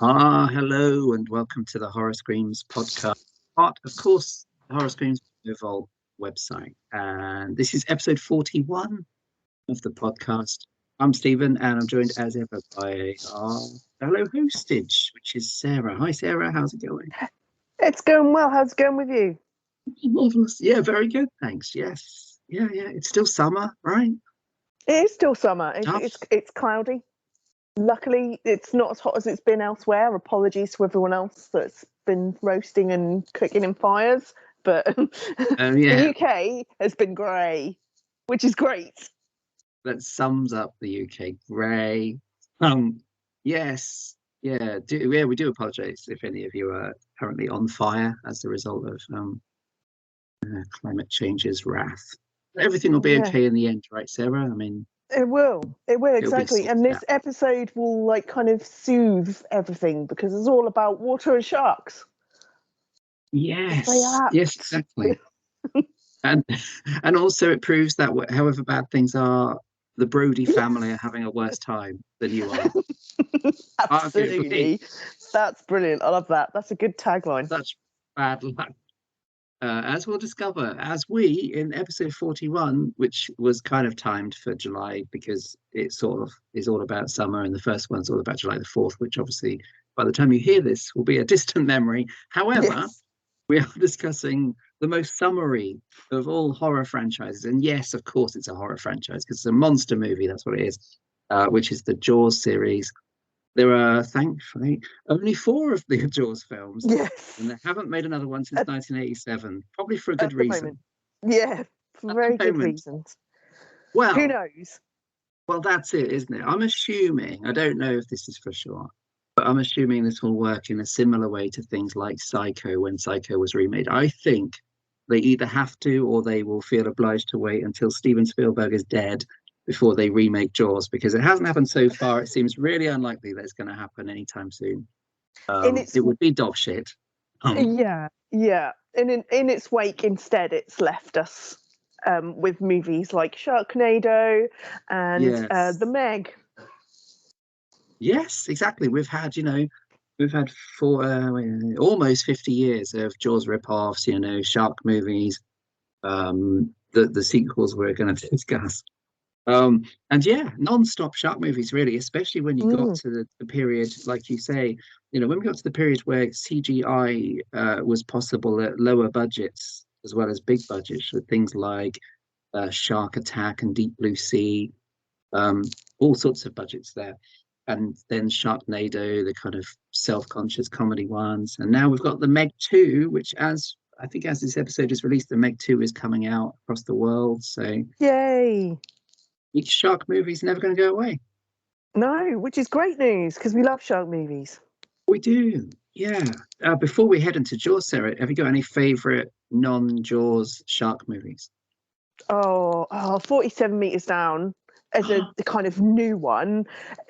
Hello and welcome to the Horror Screams podcast. Part, of course, the Horror Screams Evolve website. And this is episode 41 of the podcast. I'm Stephen and I'm joined as ever by our fellow hostage, which is Sarah. Hi, Sarah. How's it going? It's going well. How's it going with you? Marvelous. Yeah, very good. Thanks. Yes. Yeah. It's still summer, right? It is still summer. Tough. It's cloudy. Luckily, it's not as hot as it's been elsewhere. Apologies to everyone else that's been roasting and cooking in fires. But the UK has been grey, which is great. That sums up the UK. Grey. Yes. Yeah, we do apologise if any of you are currently on fire as a result of climate change's wrath. Everything will be okay in the end, right, Sarah? I mean, it will exactly. And this episode will kind of soothe everything because it's all about water and sharks. Yes, exactly. and also it proves that however bad things are, the Brody family are having a worse time than you are. Absolutely. That's brilliant. I love that. That's a good tagline. Such bad luck. As we'll discover, as we in episode 41, which was kind of timed for July because it sort of is all about summer, and the first one's all about July the 4th, which obviously by the time you hear this will be a distant memory. However, we are discussing the most summery of all horror franchises. And yes, of course, it's a horror franchise because it's a monster movie. That's what it is, which is the Jaws series. There are, thankfully, only 4 of the Jaws films. Yes. And they haven't made another one since 1987, probably for a good reason. Yeah, for very good reasons. Well, who knows? Well, that's it, isn't it? I'm assuming, I don't know if this is for sure, but I'm assuming this will work in a similar way to things like Psycho when Psycho was remade. I think they either have to or they will feel obliged to wait until Steven Spielberg is dead before they remake Jaws, because it hasn't happened so far. It seems really unlikely that it's going to happen anytime soon. It would be dog shit. Yeah. And in its wake, instead, it's left us with movies like Sharknado and The Meg. Yes, exactly. We've had for almost 50 years of Jaws rip-offs, shark movies, the sequels we're going to discuss. And non-stop shark movies, really, especially when you got to the period, like you say, when we got to the period where CGI was possible at lower budgets as well as big budgets with things like Shark Attack and Deep Blue Sea, all sorts of budgets there. And then Sharknado, the kind of self-conscious comedy ones. And now we've got the Meg 2, which as this episode is released, the Meg 2 is coming out across the world. So yay! Each shark movie is never going to go away. No, which is great news because we love shark movies. We do, yeah. Before we head into Jaws, Sarah, have you got any favourite non-Jaws shark movies? 47 Meters Down as a kind of new one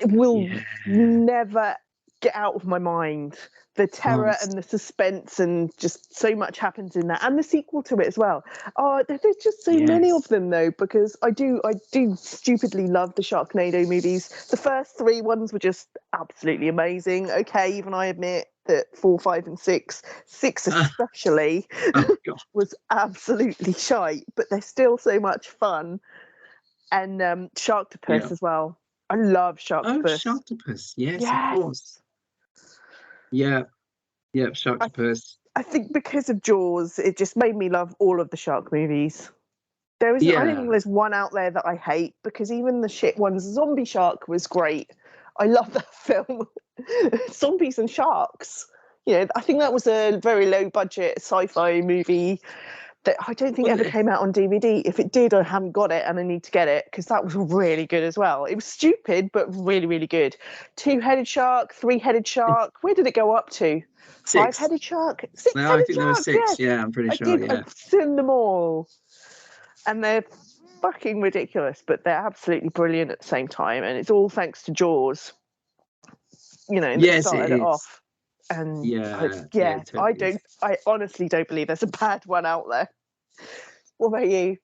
will never get out of my mind. The terror and the suspense, and just so much happens in that, and the sequel to it as well. There's just so many of them though, because I do stupidly love the Sharknado movies. The first 3 ones were just absolutely amazing. Okay, even I admit that 4, 5, and 6 especially was absolutely shite, but they're still so much fun. And Sharktopus as well. I love Sharktopus. Oh, Sharktopus, yes, of course. Yeah, Sharktopus. I think because of Jaws, it just made me love all of the shark movies. I don't think there's one out there that I hate, because even the shit ones, Zombie Shark was great. I love that film. Zombies and sharks. I think that was a very low budget sci-fi movie that I don't think ever came out on DVD. If it did, I haven't got it and I need to get it, because that was really good as well. It was stupid, but really, really good. 2-headed shark, 3-headed shark. Where did it go up to? 6. 5-headed shark? 6-headed shark? No, I think there were 6. Yes. Yeah, I'm pretty sure. I've seen them all. And they're fucking ridiculous, but they're absolutely brilliant at the same time. And it's all thanks to Jaws. That started it off. And totally. I honestly don't believe there's a bad one out there. What about you?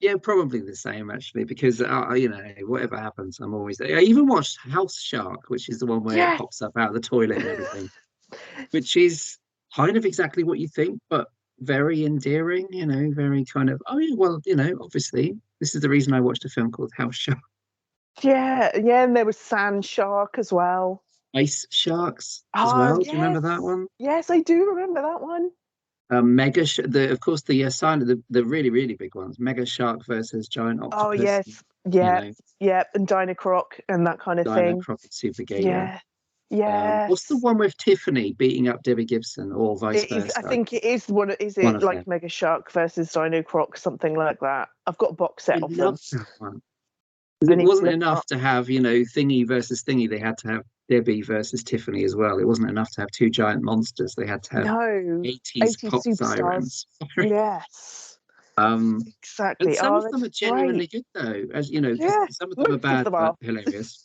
Yeah, probably the same actually, because whatever happens, I'm always there. I even watched House Shark, which is the one where it Yes. pops up out of the toilet and everything, which is kind of exactly what you think, but very endearing, very kind of, oh yeah, well, obviously this is the reason I watched a film called House Shark. Yeah, yeah, and there was Sand Shark as well. Ice Sharks as Oh, well. Do you remember yes. that one? Yes, I do remember that one. Of course, the sign of the really, really big ones, Mega Shark versus Giant Oh, Octopus, yes. you Yeah, know, yeah, and Dinah Croc and that kind of Dinah thing. Crockett Super Gator. Yeah. What's the Yes. one with Tiffany beating up Debbie Gibson, or vice It is, I versa? think it is one. Is One it of like them. Mega Shark versus Dino Croc, something like that? I've got a box set I of them. love that one. 'Cause I it need to wasn't look them enough up. to have, Thingy versus Thingy. They had to have Debbie versus Tiffany as well. It wasn't enough to have two giant monsters. They had to have No, 80s 80 pop superstars. sirens. Yes, Um, and exactly. some Oh, of them that's are great. genuinely good though, as you know, because Yeah, some of them are most of bad them but are. hilarious.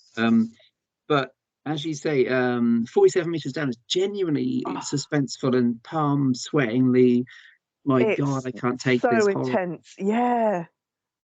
But as you say, 47 meters down is genuinely Oh, suspenseful and palm sweatingly. My God, it's I can't take this so horror. intense. Yeah,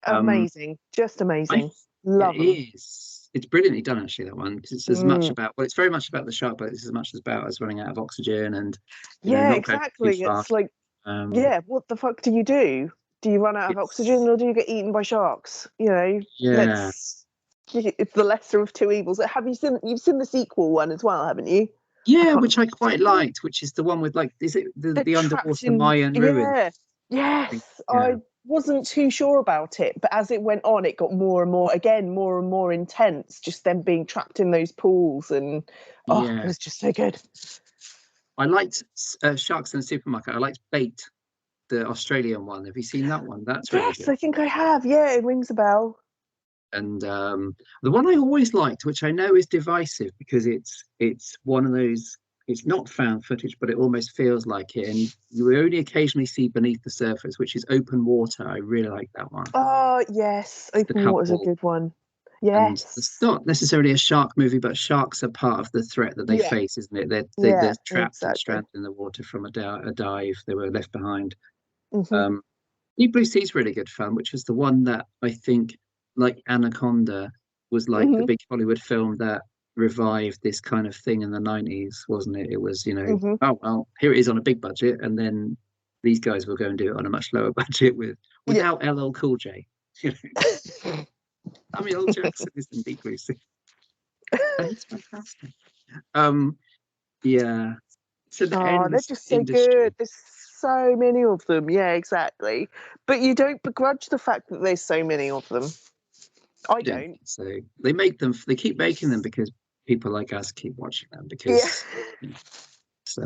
Um, amazing. Just I amazing. It Love them. is. It's brilliantly done actually, that one, because it's as much Mm. about, well, it's very much about the shark, but it's as much as about us running out of oxygen and Yeah, not going too exactly. It's fast. like, Um, yeah, what the fuck do you do? Do you run out of it's oxygen or do you get eaten by sharks? Yeah, Let's. It's the lesser of two evils. You've seen the sequel one as well, haven't you? I yeah, can't which remember I what it's quite called. liked, which is the one with, like, is it They're the trapped underwater in. Mayan ruins? Yeah. I think, Yes. yeah, I wasn't too sure about it, but as it went on, it got more and more, again, more and more intense. Just them being trapped in those pools, and oh, it yeah. was just so good. I liked Sharks in the Supermarket. I liked Bait, the Australian one. Have you seen that one? That's really Yes, good. I think I have. Yeah, it rings a bell. And the one I always liked, which I know is divisive because it's one of those. It's not found footage, but it almost feels like it, and you only occasionally see beneath the surface, which is Open Water. I really like that one. Oh, yes. It's the Open Water's a couple, good one. and it's Yes. not necessarily a shark movie, but sharks are part of the threat that they Yeah. face, isn't it? They're Yeah, trapped and exactly. stranded in the water from a dive. They were left behind. Hmm. Um, Deep Blue Sea is really good fun, which was the one that I think, like Anaconda, was like the Hmm. big Hollywood film that revived this kind of thing in the 90s, wasn't it? It was, Hmm. oh well, here it is on a big budget, and then these guys will go and do it on a much lower budget Yeah. without LL Cool J. You know, Samuel L. Jackson is in Deep Blue Sea, and he's fantastic. Um, yeah, it's an Oh, they're endless just so good. industry. There's so many of them. Yeah, exactly. But you don't begrudge the fact that there's so many of them. I I don't don't. think so. They keep making them because people like us keep watching them Yeah. because it's,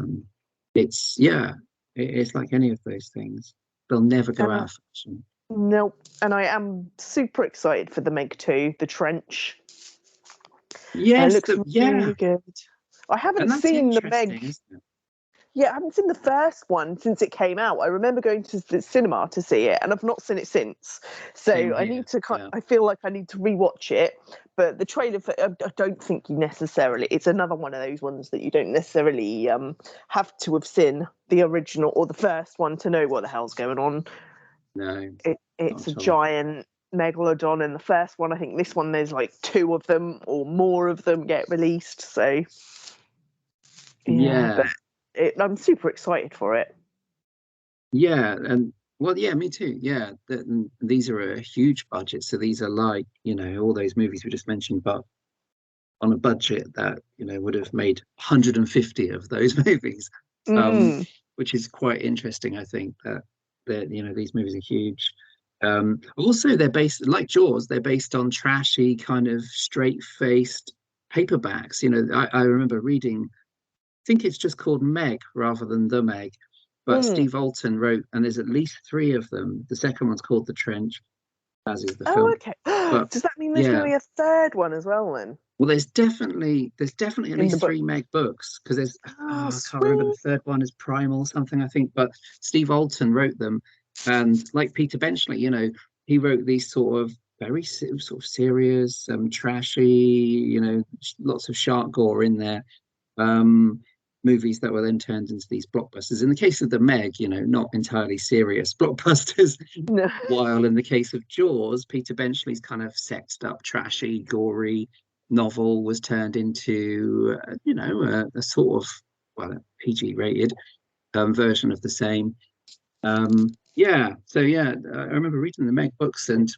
it's yeah, it's like any of those things. They'll never go And out of fashion. nope. And I am super excited for the Meg 2, The Trench. It Yes, looks yeah, really good. I haven't and that's seen the Meg. interesting, isn't it? Yeah, I haven't seen the first one since it came out. I remember going to the cinema to see it, and I've not seen it since. So Same I here. need to. Yeah, I feel like I need to rewatch it. But the trailer for I don't think you necessarily. It's another one of those ones that you don't necessarily have to have seen the original or the first one to know what the hell's going on. no, It's not a at all. giant megalodon in the first one. I think this one there's like two of them or more of them get released. So yeah, but Yeah, I'm super excited for it. yeah, and well, yeah, me too. Yeah, these are a huge budget, so these are like all those movies we just mentioned, but on a budget that would have made 150 of those movies, um, Mm. which is quite interesting. I think that these movies are huge. Also, they're based like Jaws. They're based on trashy kind of straight-faced paperbacks. I remember reading. I think it's just called Meg rather than The Meg. But Mm. Steve Alton wrote, and there's at least three of them. The second one's called The Trench, as is the Oh, film. okay. But Does that mean there's going yeah, to be a third one as well then? well, there's definitely at In the least book? three Meg books because Oh, I can't remember, the sweet. third one is Primal something, I think, but Steve Alton wrote them, and like Peter Benchley, he wrote these sort of very sort of serious, trashy, lots of shark gore in there. Um, movies that were then turned into these blockbusters. In the case of the Meg, not entirely serious blockbusters. No. While in the case of Jaws, Peter Benchley's kind of sexed up, trashy, gory novel was turned into, a sort of, well, a PG rated version of the same. I remember reading the Meg books, and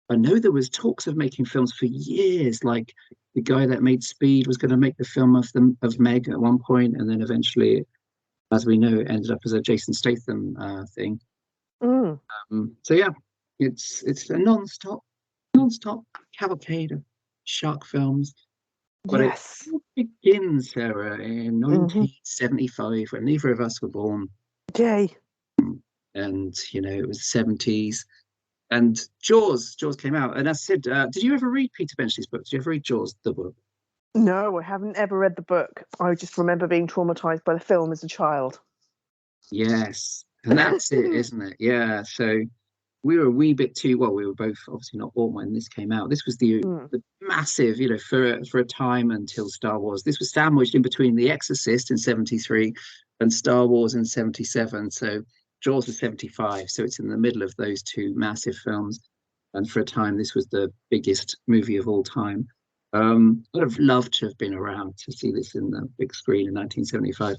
I know there was talks of making films for years. Like the guy that made Speed was going to make the film of Meg at one point, and then eventually, as we know, it ended up as a Jason Statham thing. Mm. It's a non-stop cavalcade of shark films. But Yes. it begins, Sarah, in 1975, when neither of us were born. Yay. And it was the 70s. And Jaws came out. And as I said, did you ever read Peter Benchley's book? Did you ever read Jaws, the book? No, I haven't ever read the book. I just remember being traumatized by the film as a child. Yes. And that's it, isn't it? Yeah. So we were a wee bit too, well, we were both obviously not born when this came out. This was the massive, for a time until Star Wars. This was sandwiched in between The Exorcist in 73 and Star Wars in 77. So Jaws was 75. So it's in the middle of those two massive films. And for a time, this was the biggest movie of all time. I'd have loved to have been around to see this in the big screen in 1975.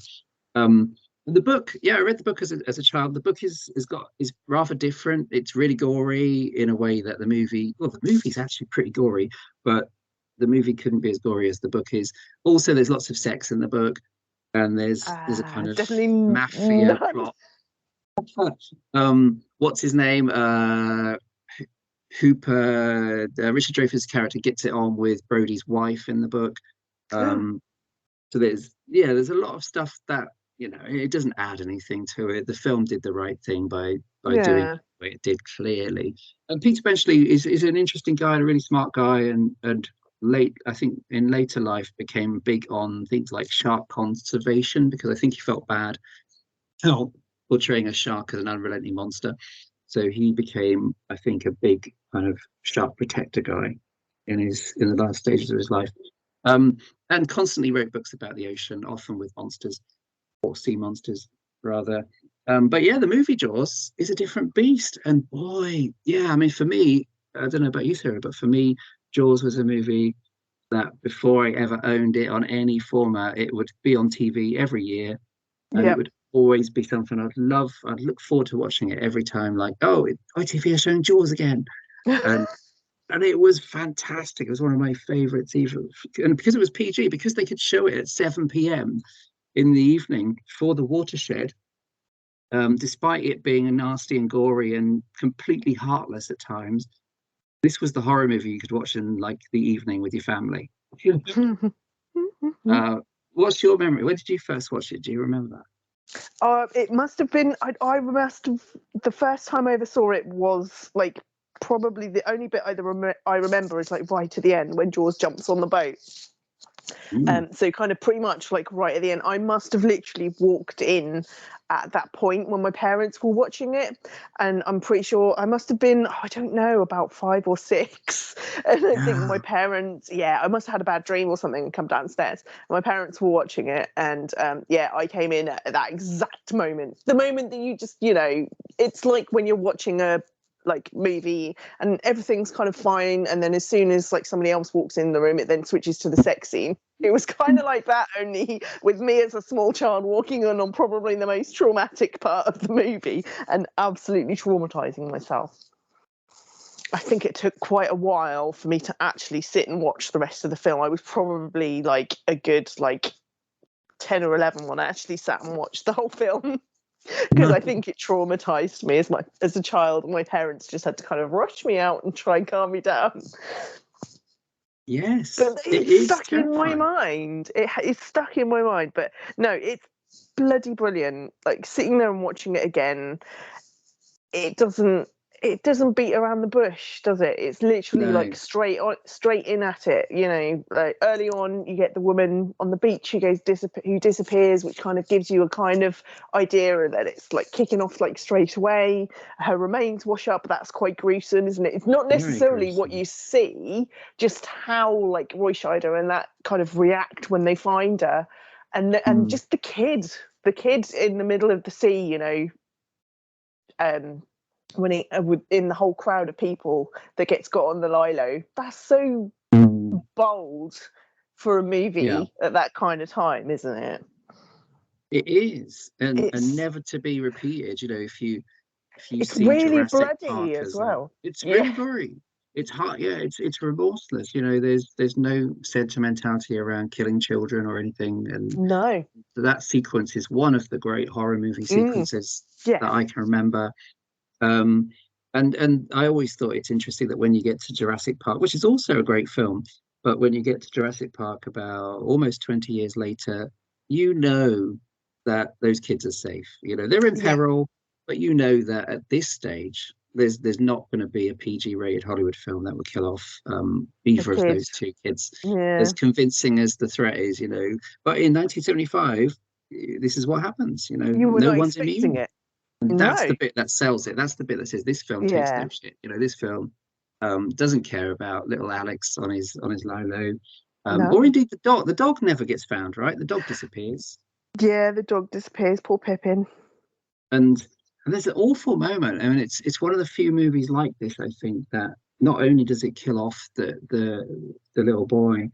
The book, I read the book as a child. The book is rather different. It's really gory in a way that the movie's actually pretty gory, but the movie couldn't be as gory as the book is. Also, there's lots of sex in the book, and there's a kind of mafia plot. What's his name? Hooper, Richard Dreyfuss' character gets it on with Brody's wife in the book. So there's a lot of stuff that it doesn't add anything to it. The film did the right thing by doing what it did, clearly. And Peter Benchley is an interesting guy, a really smart guy, and I think in later life became big on things like shark conservation, because I think he felt bad portraying a shark as an unrelenting monster. So he became, I think, a big kind of shark protector guy in the last stages of his life. And constantly wrote books about the ocean, often with monsters, or sea monsters rather. But the movie Jaws is a different beast. And boy, for me, I don't know about you, Sarah, but for me, Jaws was a movie that before I ever owned it on any format, it would be on TV every year. And it would always be something I'd love. I'd look forward to watching it every time, like, ITV are showing Jaws again. And it was fantastic. It was one of my favorites, even. And because it was PG, because they could show it at 7 p.m. in the evening for the Watershed, despite it being nasty and gory and completely heartless at times, this was the horror movie you could watch in like the evening with your family. What's your memory? When did you first watch it? Do you remember that? It must have been. The first time I ever saw it was like probably the only bit I remember is like right at the end when Jaws jumps on the boat. So kind of pretty much like right at the end. I must have literally walked in at that point when my parents were watching it, and I'm pretty sure I must have been, I don't know, about 5 or 6. And I think my parents, I must have had a bad dream or something and come downstairs. My parents were watching it, and I came in at that exact moment. The moment that you just, it's like when you're watching a movie and everything's kind of fine, and then as soon as like somebody else walks in the room, it then switches to the sex scene. It was kind of like that, only with me as a small child walking on probably the most traumatic part of the movie and absolutely traumatizing myself. I think it took quite a while for me to actually sit and watch the rest of the film. I was probably like a good 10 or 11 when I actually sat and watched the whole film. Because I think it traumatized me as a child. My parents just had to kind of rush me out and try and calm me down. Yes, but it's stuck in my mind. It's stuck in my mind. But no, it's bloody brilliant. Like sitting there and watching it again, it doesn't beat around the bush, does it? It's literally like straight in at it. Like early on, you get the woman on the beach who disappears, which kind of gives you a kind of idea that it's like kicking off like straight away. Her remains wash up. That's quite gruesome, isn't it? It's not necessarily what you see, just how like Roy Scheider and that kind of react when they find her. and just the kid in the middle of the sea, you know, when he in the whole crowd of people that gets got on the lilo. That's so bold for a movie at that kind of time, isn't it? It is, and never to be repeated. You know, if you it's see really Jurassic bloody Park as well. it's really gory. It's hard, yeah. It's remorseless. You know, there's no sentimentality around killing children or anything, and no, that sequence is one of the great horror movie sequences that I can remember. And I always thought it's interesting that when you get to Jurassic Park, which is also a great film, but when you get to Jurassic Park about almost 20 years later, you know that those kids are safe. You know, they're in peril, but you know that at this stage, there's not going to be a PG-rated Hollywood film that would kill off either of those two kids. As convincing as the threat is, you know. But in 1975, this is what happens. You know, no one's immune. It. And that's the bit that sells it. That's the bit that says this film takes no shit. You know, this film doesn't care about little Alex on his lilo, or indeed the dog. The dog never gets found, right? The dog disappears. Yeah, the dog disappears. Poor Pippin. And there's an awful moment. I mean, it's one of the few movies like this, I think, that not only does it kill off the little boy,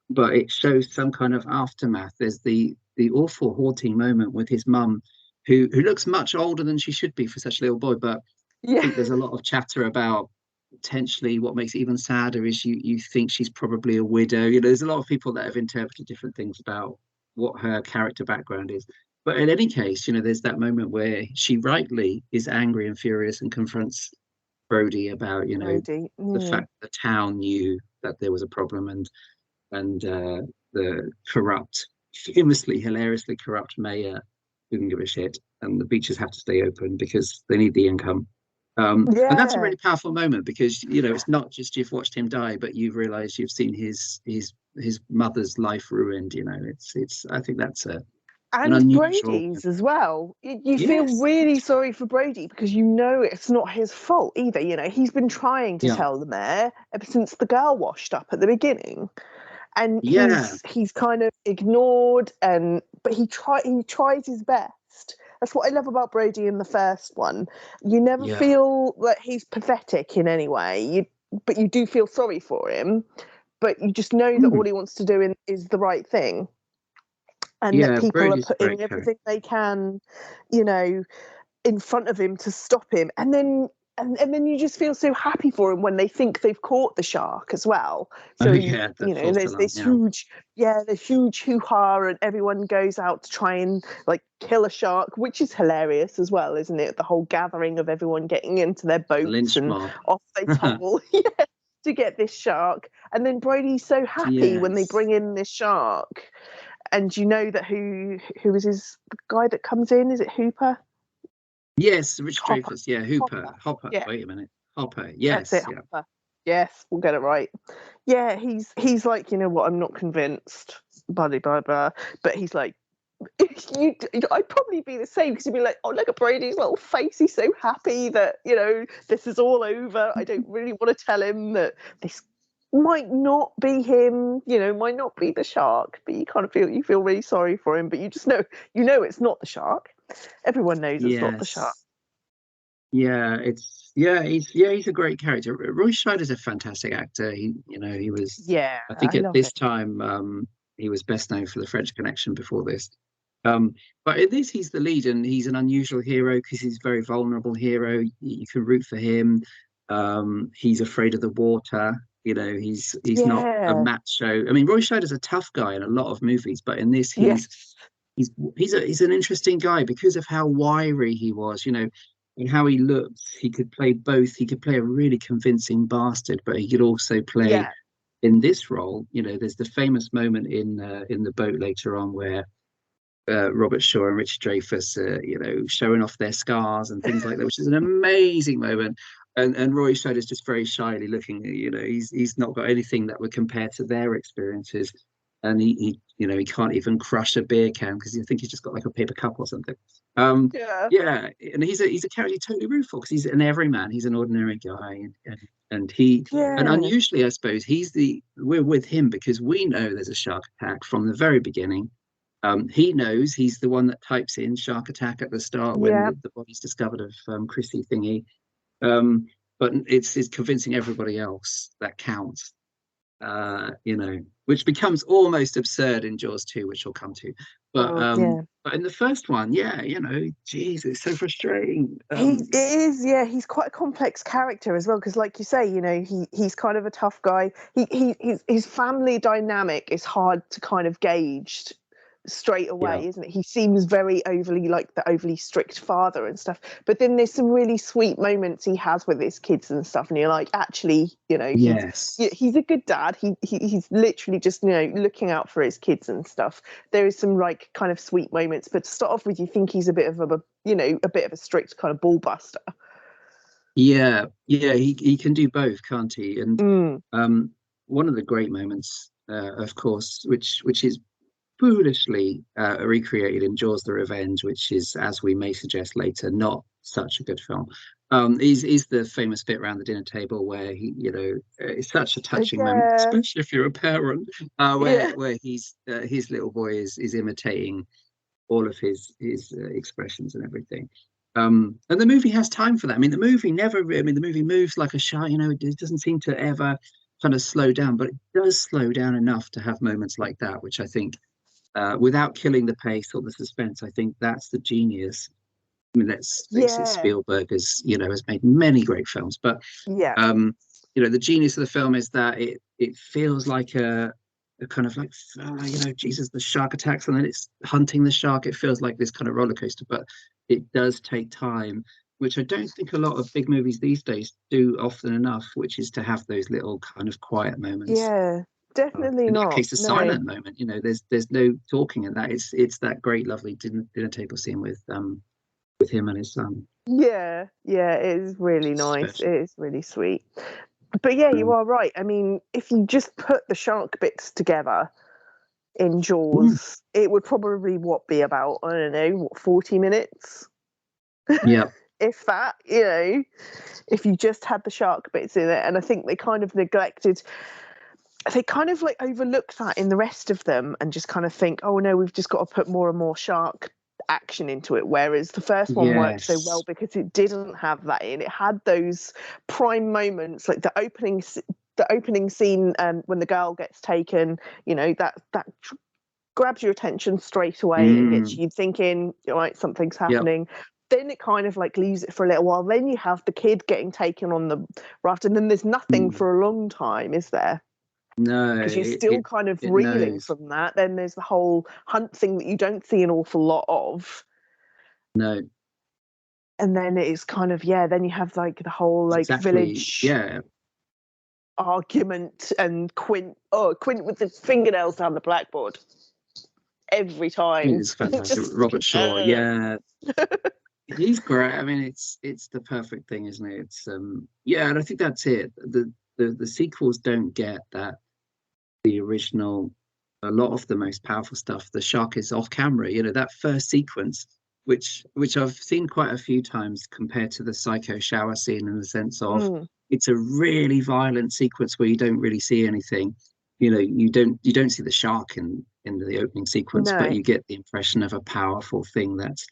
but it shows some kind of aftermath. There's the awful haunting moment with his mum, who looks much older than she should be for such a little boy. But I think there's a lot of chatter about potentially what makes it even sadder is you think she's probably a widow. You know, there's a lot of people that have interpreted different things about what her character background is. But in any case, you know, there's that moment where she rightly is angry and furious and confronts Brody about, you know, the fact the town knew that there was a problem, and the corrupt, famously, hilariously corrupt mayor who can give a shit, and the beaches have to stay open because they need the income. And that's a really powerful moment because, you know, it's not just you've watched him die, but you've realized you've seen his mother's life ruined. You know, it's I think that's and Brody's as well. You feel really sorry for Brody because you know it's not his fault either. You know, he's been trying to tell the mayor ever since the girl washed up at the beginning, and he's kind of ignored. But he tries his best. That's what I love about Brody in the first one. You never feel that he's pathetic in any way. But you do feel sorry for him. But you just know that all he wants to do is the right thing. And that people Brody's are putting everything they can, you know, in front of him to stop him. And then you just feel so happy for him when they think they've caught the shark as well. So, you know, there's this huge hoo-ha, and everyone goes out to try and like kill a shark, which is hilarious as well, isn't it? The whole gathering of everyone getting into their boats and off they tumble to get this shark. And then Brody's so happy when they bring in this shark. And you know that who is the guy that comes in? Is it Hooper? Yes, Rich Dreyfuss. Yeah, Hopper. Yeah. Wait a minute, Hopper. Yes, that's it, Hopper. Yes, we'll get it right. Yeah, he's like, you know what? I'm not convinced. Blah blah blah. But he's like, I'd probably be the same because you'd be like, oh, look at Brody's little face. He's so happy that, you know, this is all over. I don't really want to tell him that this might not be him, you know, might not be the shark, but you kind of feel really sorry for him, but you just know it's not the shark. Everyone knows it's not the shark. He's a great character. Roy Scheider's a fantastic actor. He was I think at this time he was best known for The French Connection before this. But in this he's the lead, and he's an unusual hero because he's a very vulnerable hero. You can root for him. He's afraid of the water. You know, he's not a macho. I mean, Roy Scheider's a tough guy in a lot of movies, but in this, he's an interesting guy because of how wiry he was. You know, and how he looks. He could play both. He could play a really convincing bastard, but he could also play in this role. You know, there's the famous moment in the boat later on where Robert Shaw and Richard Dreyfuss, you know, showing off their scars and things like that, which is an amazing moment. And Roy Scheider's just very shyly looking. You know, he's not got anything that would compare to their experiences, and he you know, he can't even crush a beer can because you think he's just got like a paper cup or something. And he's a character you totally root for because he's an everyman. He's an ordinary guy, and unusually, I suppose, we're with him because we know there's a shark attack from the very beginning. He knows, he's the one that types in shark attack at the start when Yeah. the body's discovered of Chrissy thingy. But it's convincing everybody else that counts. Which becomes almost absurd in Jaws 2, which we'll come to. But Yeah. but in the first one, yeah, geez, it's so frustrating. It is, yeah. He's quite a complex character as well, because, like you say, he's kind of a tough guy. His family dynamic is hard to kind of gauge straight away, Yeah. isn't it? He seems very overly like the overly strict father and stuff, but then there's some really sweet moments he has with his kids and stuff, and you're like, actually, Yes. he's a good dad. He's literally just looking out for his kids and stuff. There is some like kind of sweet moments, but to start off with, you think he's a bit of a strict kind of ball buster. Yeah, he can do both, can't he? And Mm. one of the great moments, of course, which is foolishly recreated in Jaws: The Revenge, which is, as we may suggest later, not such a good film. Is the famous bit around the dinner table where it's such a touching moment, Yeah. especially if you're a parent, Yeah. where his little boy is imitating all of his expressions and everything. And the movie has time for that. I mean, the movie moves like a shark. It doesn't seem to ever kind of slow down, but it does slow down enough to have moments like that, which I think, without killing the pace or the suspense, I think that's the genius. I mean, let's face it, Yeah. Spielberg has made many great films, but Yeah. the genius of the film is that it feels like a kind of like, Jesus, the shark attacks and then it's hunting the shark. It feels like this kind of roller coaster, but it does take time, which I don't think a lot of big movies these days do often enough, which is to have those little kind of quiet moments. Yeah. Definitely In that not. case, a No. silent moment. There's no talking in that. It's that great, lovely dinner table scene with him and his son. Yeah, it is really nice. Special. It is really sweet. But yeah, you Um, are right. I mean, if you just put the shark bits together in mm, Jaws, it would probably be about, I don't know, 40 minutes? yeah, If that, if you just had the shark bits in it. And I think they kind of like overlooked that in the rest of them and just kind of think, oh no, we've just got to put more and more shark action into it, whereas the first one worked so well yes, because it didn't have that in. It had those prime moments, like the opening scene, when the girl gets taken, that grabs your attention straight away and gets mm, you thinking, all right, something's yep, happening. Then it kind of like leaves it for a little while. Then you have the kid getting taken on the raft, and then there's nothing mm. for a long time, is there? No, Because you're it, still it kind of it reeling knows. from that. Then there's the whole hunt thing that you don't see an awful lot of. No, And then it's kind of, then you have like the whole like exactly. village Yeah, argument and Quint with the fingernails down the blackboard every I mean, time. it's fantastic. Just Robert Shaw, yeah, he's great. I mean, it's the perfect thing, isn't it? It's yeah, and I think that's it. The sequels don't get that. The original, a lot of the most powerful stuff, the shark is off camera. That first sequence, which I've seen quite a few times compared to the Psycho shower scene, in the sense of Mm, it's a really violent sequence where you don't really see anything. You don't see the shark in the opening sequence, but no. you get the impression of a powerful thing that's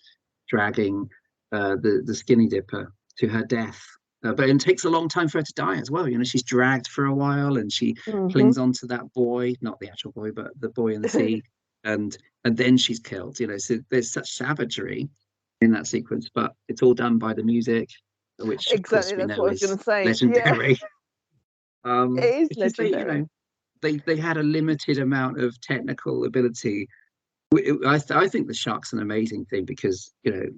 dragging the skinny dipper to her death. But it takes a long time for her to die as well. She's dragged for a while and she Hmm. clings onto that boy, not the actual boy, but the boy in the sea, and then she's killed. So there's such savagery in that sequence, but it's all done by the music, which of course Exactly, we that's know what I was is going to say. Yeah, legendary. it is Because legendary. they had a limited amount of technical ability. I think the shark's an amazing thing because the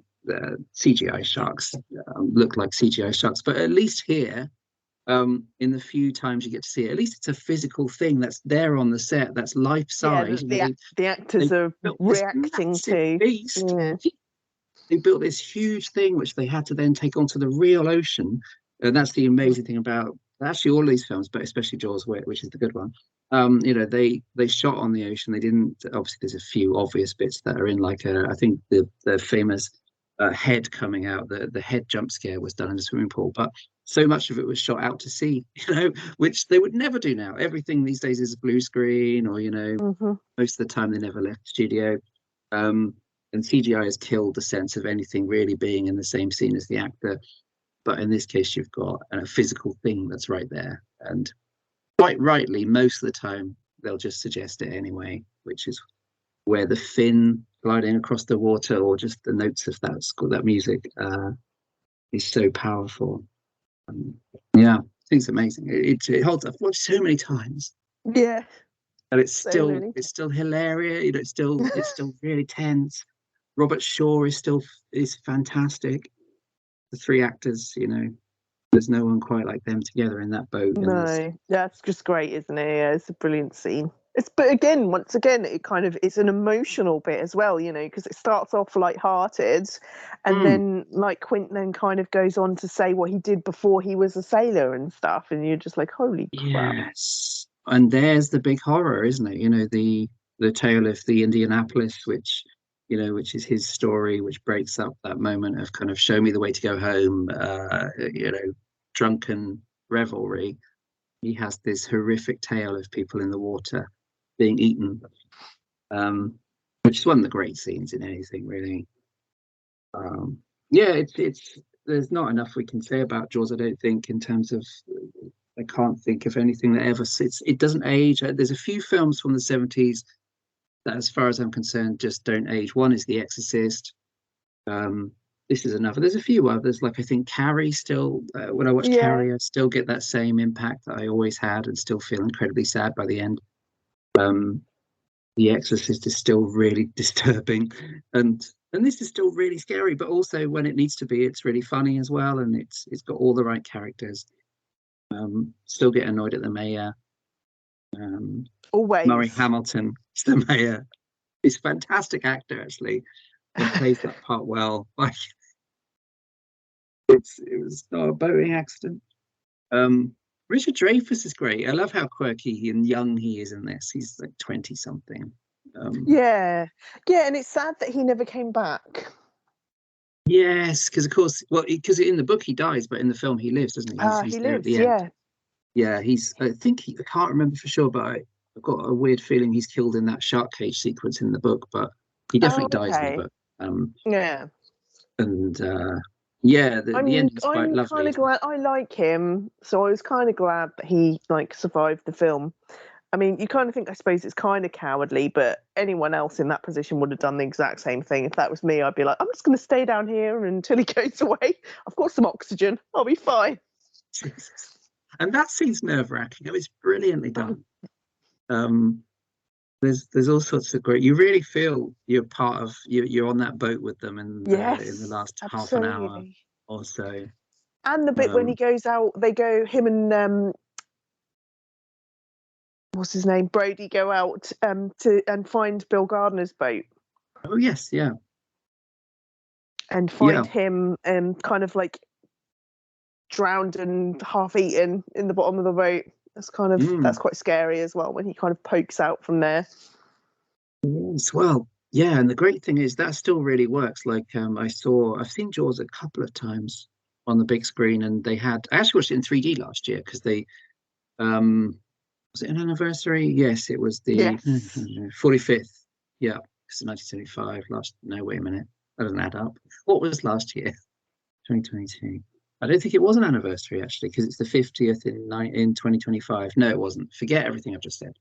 CGI sharks look like CGI sharks, but at least here, in the few times you get to see it, at least it's a physical thing that's there on the set, that's life Yeah, size. the They actors are built this reacting massive to. beast. Yeah. They built this huge thing which they had to then take onto the real ocean, and that's the amazing thing about actually all these films, but especially Jaws, which is the good one. They shot on the ocean. They didn't, obviously there's a few obvious bits that are in, like I think the famous head coming out, the head jump scare was done in a swimming pool, but so much of it was shot out to sea, which they would never do now. Everything these days is blue screen, or Hmm. most of the time they never left the studio. And CGI has killed the sense of anything really being in the same scene as the actor. But in this case, you've got a physical thing that's right there. And quite rightly, most of the time, they'll just suggest it anyway, which is where the fin gliding across the water or just the notes of that music is so powerful. Yeah, I think it's amazing. It holds up. I've watched so many times. Yeah. And it's still hilarious. You know, it's still really tense. Robert Shaw is fantastic. The three actors, you know, there's no one quite like them together in that boat. No, that's just great, isn't it? Yeah, it's a brilliant scene. But again, once again, it's an emotional bit as well, you know, because it starts off light-hearted, and then like Quint then kind of goes on to say what he did before he was a sailor and stuff, and you're just like, holy crap. Yes, and there's the big horror, isn't it? You know, the tale of the Indianapolis, which is his story, which breaks up that moment of kind of show me the way to go home, drunken revelry. He has this horrific tale of people in the water being eaten, which is one of the great scenes in anything, really. It's there's not enough we can say about Jaws, I don't think, in terms of I can't think of anything that ever sits. It doesn't age. There's a few films from the 70s that, as far as I'm concerned, just don't age. One is The Exorcist. This is another. There's a few others, like I think Carrie still, when I watch Carrie, I still get that same impact that I always had and still feel incredibly sad by the end. The Exorcist is still really disturbing, and this is still really scary, but also when it needs to be, it's really funny as well, and it's got all the right characters. Still get annoyed at the mayor. Always. Murray Hamilton is the mayor. He's a fantastic actor, actually. He plays that part well. Like it was not a boating accident. Richard Dreyfuss is great. I love how quirky and young he is in this. He's like 20 something. Yeah, and it's sad that he never came back. Yes, because of course, because in the book he dies, but in the film he lives, doesn't he? He's he there lives, at the end. Yeah, I can't remember for sure, but I've got a weird feeling he's killed in that shark cage sequence in the book, but he definitely dies in the book. Yeah. And the end is quite lovely. I'm kind of glad. I like him, so I was kind of glad that he survived the film. I mean, you kind of think, I suppose it's kind of cowardly, but anyone else in that position would have done the exact same thing. If that was me, I'd be like, I'm just going to stay down here until he goes away. I've got some oxygen. I'll be fine. Jesus. And that scene's nerve-wracking. It was brilliantly done. There's all sorts of great. You really feel you're part of. You're on that boat with them, and in the last half an hour or so. And the bit when he goes out, him and what's his name, Brody, go out to find Bill Gardner's boat. Oh yes, yeah. And find him kind of like drowned and half eaten in the bottom of the boat. That's kind of that's quite scary as well when he kind of pokes out from there. Yes, well, yeah, and the great thing is that still really works. Like I've seen Jaws a couple of times on the big screen, and I actually watched it in 3D last year because they was it an anniversary? Yes, it was the 45th. Yeah, it's 1975. Wait a minute, that doesn't add up. What was last year? 2022. I don't think it was an anniversary actually, because it's the 50th in 2025. No, it wasn't. Forget everything I've just said.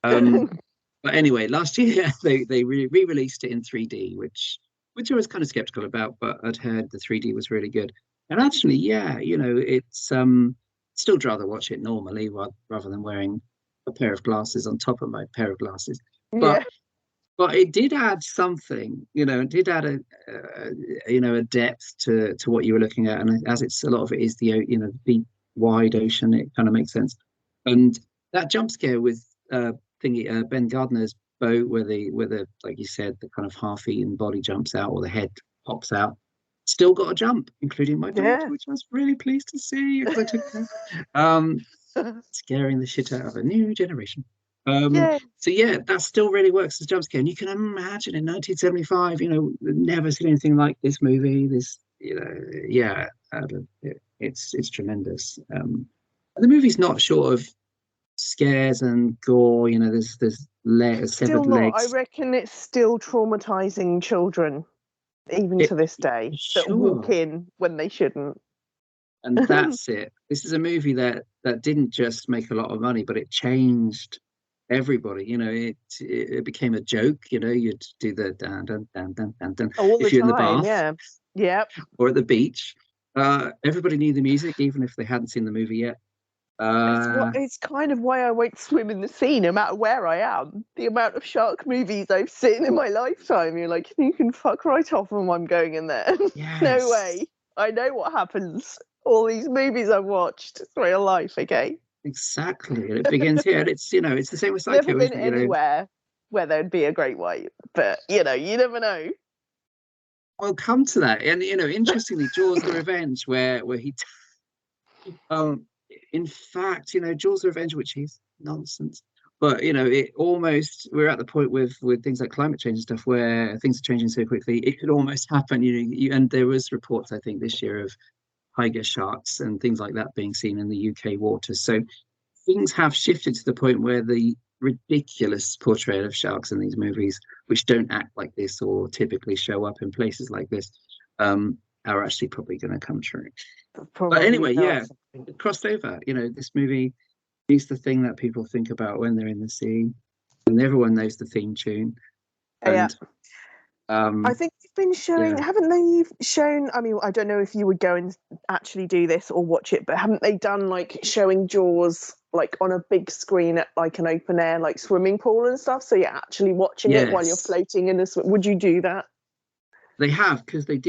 But anyway, last year they re-released it in 3D, which I was kind of skeptical about, but I'd heard the 3D was really good. And actually, yeah, it's still rather watch it normally rather than wearing a pair of glasses on top of my pair of glasses. But it did add something, it did add a depth to what you were looking at. And as it's a lot of it is the deep, wide ocean, it kind of makes sense. And that jump scare with Ben Gardner's boat, where the like you said, the kind of half-eaten body jumps out or the head pops out, still got a jump, including my daughter, which I was really pleased to see. I took scaring the shit out of a new generation. So yeah, that still really works as a jump scare. And you can imagine in 1975, never seen anything like this movie. It's tremendous. The movie's not short of scares and gore. There's severed Still not. I legs. reckon it's still traumatizing children, even to this day, that walk Sure. in when they shouldn't. And that's it. This is a movie that didn't just make a lot of money, but it changed everybody. It became a joke. You'd do the dan dan dan dan dan dan All the if you're in the time, bath yeah. Yep. or at the beach. Everybody knew the music, even if they hadn't seen the movie yet. It's kind of why I won't swim in the sea, no matter where I am. The amount of shark movies I've seen in my lifetime, you're like, you can fuck right off when I'm going in there. No Yes, way. I know what happens. All these movies I've watched, it's real life, okay? exactly. And it begins here, and it's the same with Never Psycho, been isn't it? anywhere where there'd be a great white, but you never know. We'll come to that. And interestingly, Jaws: The Revenge, where he Um, in fact, Jaws: The Revenge, which is nonsense, but it almost we're at the point with things like climate change and stuff where things are changing so quickly. It could almost happen. And there was reports, I think, this year of tiger sharks and things like that being seen in the UK waters. So things have shifted to the point where the ridiculous portrayal of sharks in these movies, which don't act like this or typically show up in places like this, are actually probably going to come true. But Probably anyway, not. yeah, it crossed over. This movie is the thing that people think about when they're in the sea, and everyone knows the theme tune. Yeah. And I think they've been showing, yeah, haven't they shown, I mean, I don't know if you would go and actually do this or watch it, but haven't they done like showing Jaws like on a big screen at like an open air, like swimming pool and stuff? So you're actually watching it while you're yes, floating in the swim. Would you do that? they have because they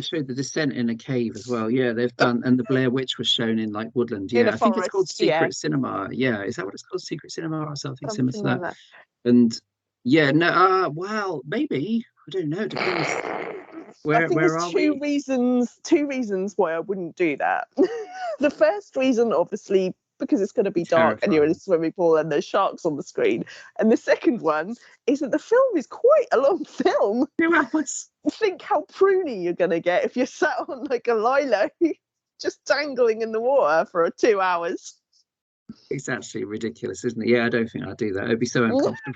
showed the descent in a cave as well. Yeah, they've done, and the Blair Witch was shown in like woodland. In Yeah, a I think it's called forest? Yeah, Secret Cinema. Yeah, is that what it's called, Secret Cinema or something similar to something like that? that. And yeah, no, well, maybe I don't know. It depends. I Where think where there's are we? two reasons why I wouldn't do that. The first reason, obviously, because it's going to be dark and you're in a Terrifying. swimming pool and there's sharks on the screen. And the second one is that the film is quite a long film. 2 hours. Think how pruny you're going to get if you're sat on like a lilo just dangling in the water for 2 hours. It's actually ridiculous, isn't it? Yeah, I don't think I'd do that. It'd be so uncomfortable,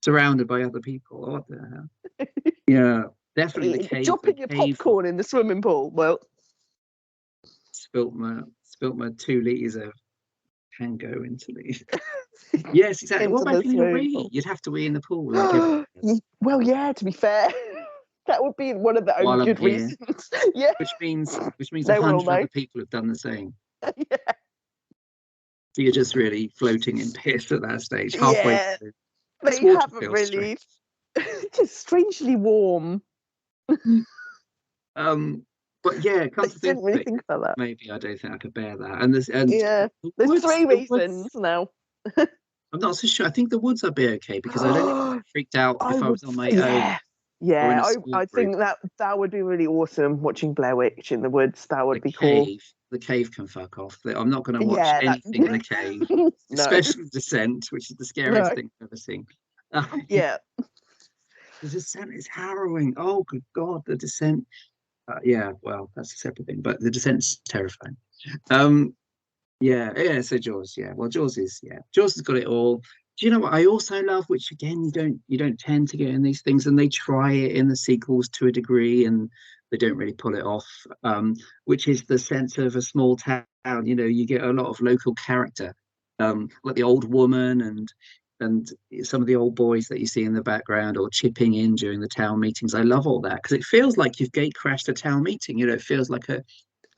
surrounded by other people. What the hell? Yeah, definitely the cave. The Dropping your cave popcorn in the swimming pool. Well, spilt my 2 liters of Tango into the. Yes, exactly. What into about the if you need a swimming wee? pool. You'd have to wee in the pool like everyone does. Well, yeah, to be fair, that would be one of the only While I'm good here, reasons. Yeah, which means a no one will hundred know. other people have done the same. Yeah, So you're just really floating in piss at that stage, halfway yeah, through. This they water haven't feels really. strange. Just strangely warm. Um, but yeah, I come to think didn't of really it, think about that. maybe I don't think I could bear that. And this and Yeah, the there's woods, three the woods. reasons now. I'm not so sure. I think the woods I'd be okay because I don't think I'd be freaked out I if I would, was on my own yeah, or in yeah. a small I group. think that would be really awesome. Watching Blair Witch in the woods, that The would be cool. cave, the cave can fuck off. I'm not going to watch Yeah, that. anything in a cave, No, especially the descent, which is the scariest no. thing I've ever seen. Um, Yeah, the descent is harrowing. Oh, good God, the descent. Yeah, well, that's a separate thing, but the descent's terrifying. Um, yeah, yeah. So Jaws, yeah. Well, Jaws has got it all. Do you know what I also love? Which again, you don't tend to get in these things, and they try it in the sequels to a degree, and they don't really pull it off. Which is the sense of a small town. You get a lot of local character, like the old woman and some of the old boys that you see in the background or chipping in during the town meetings. I love all that because it feels like you've gate crashed a town meeting. It feels like a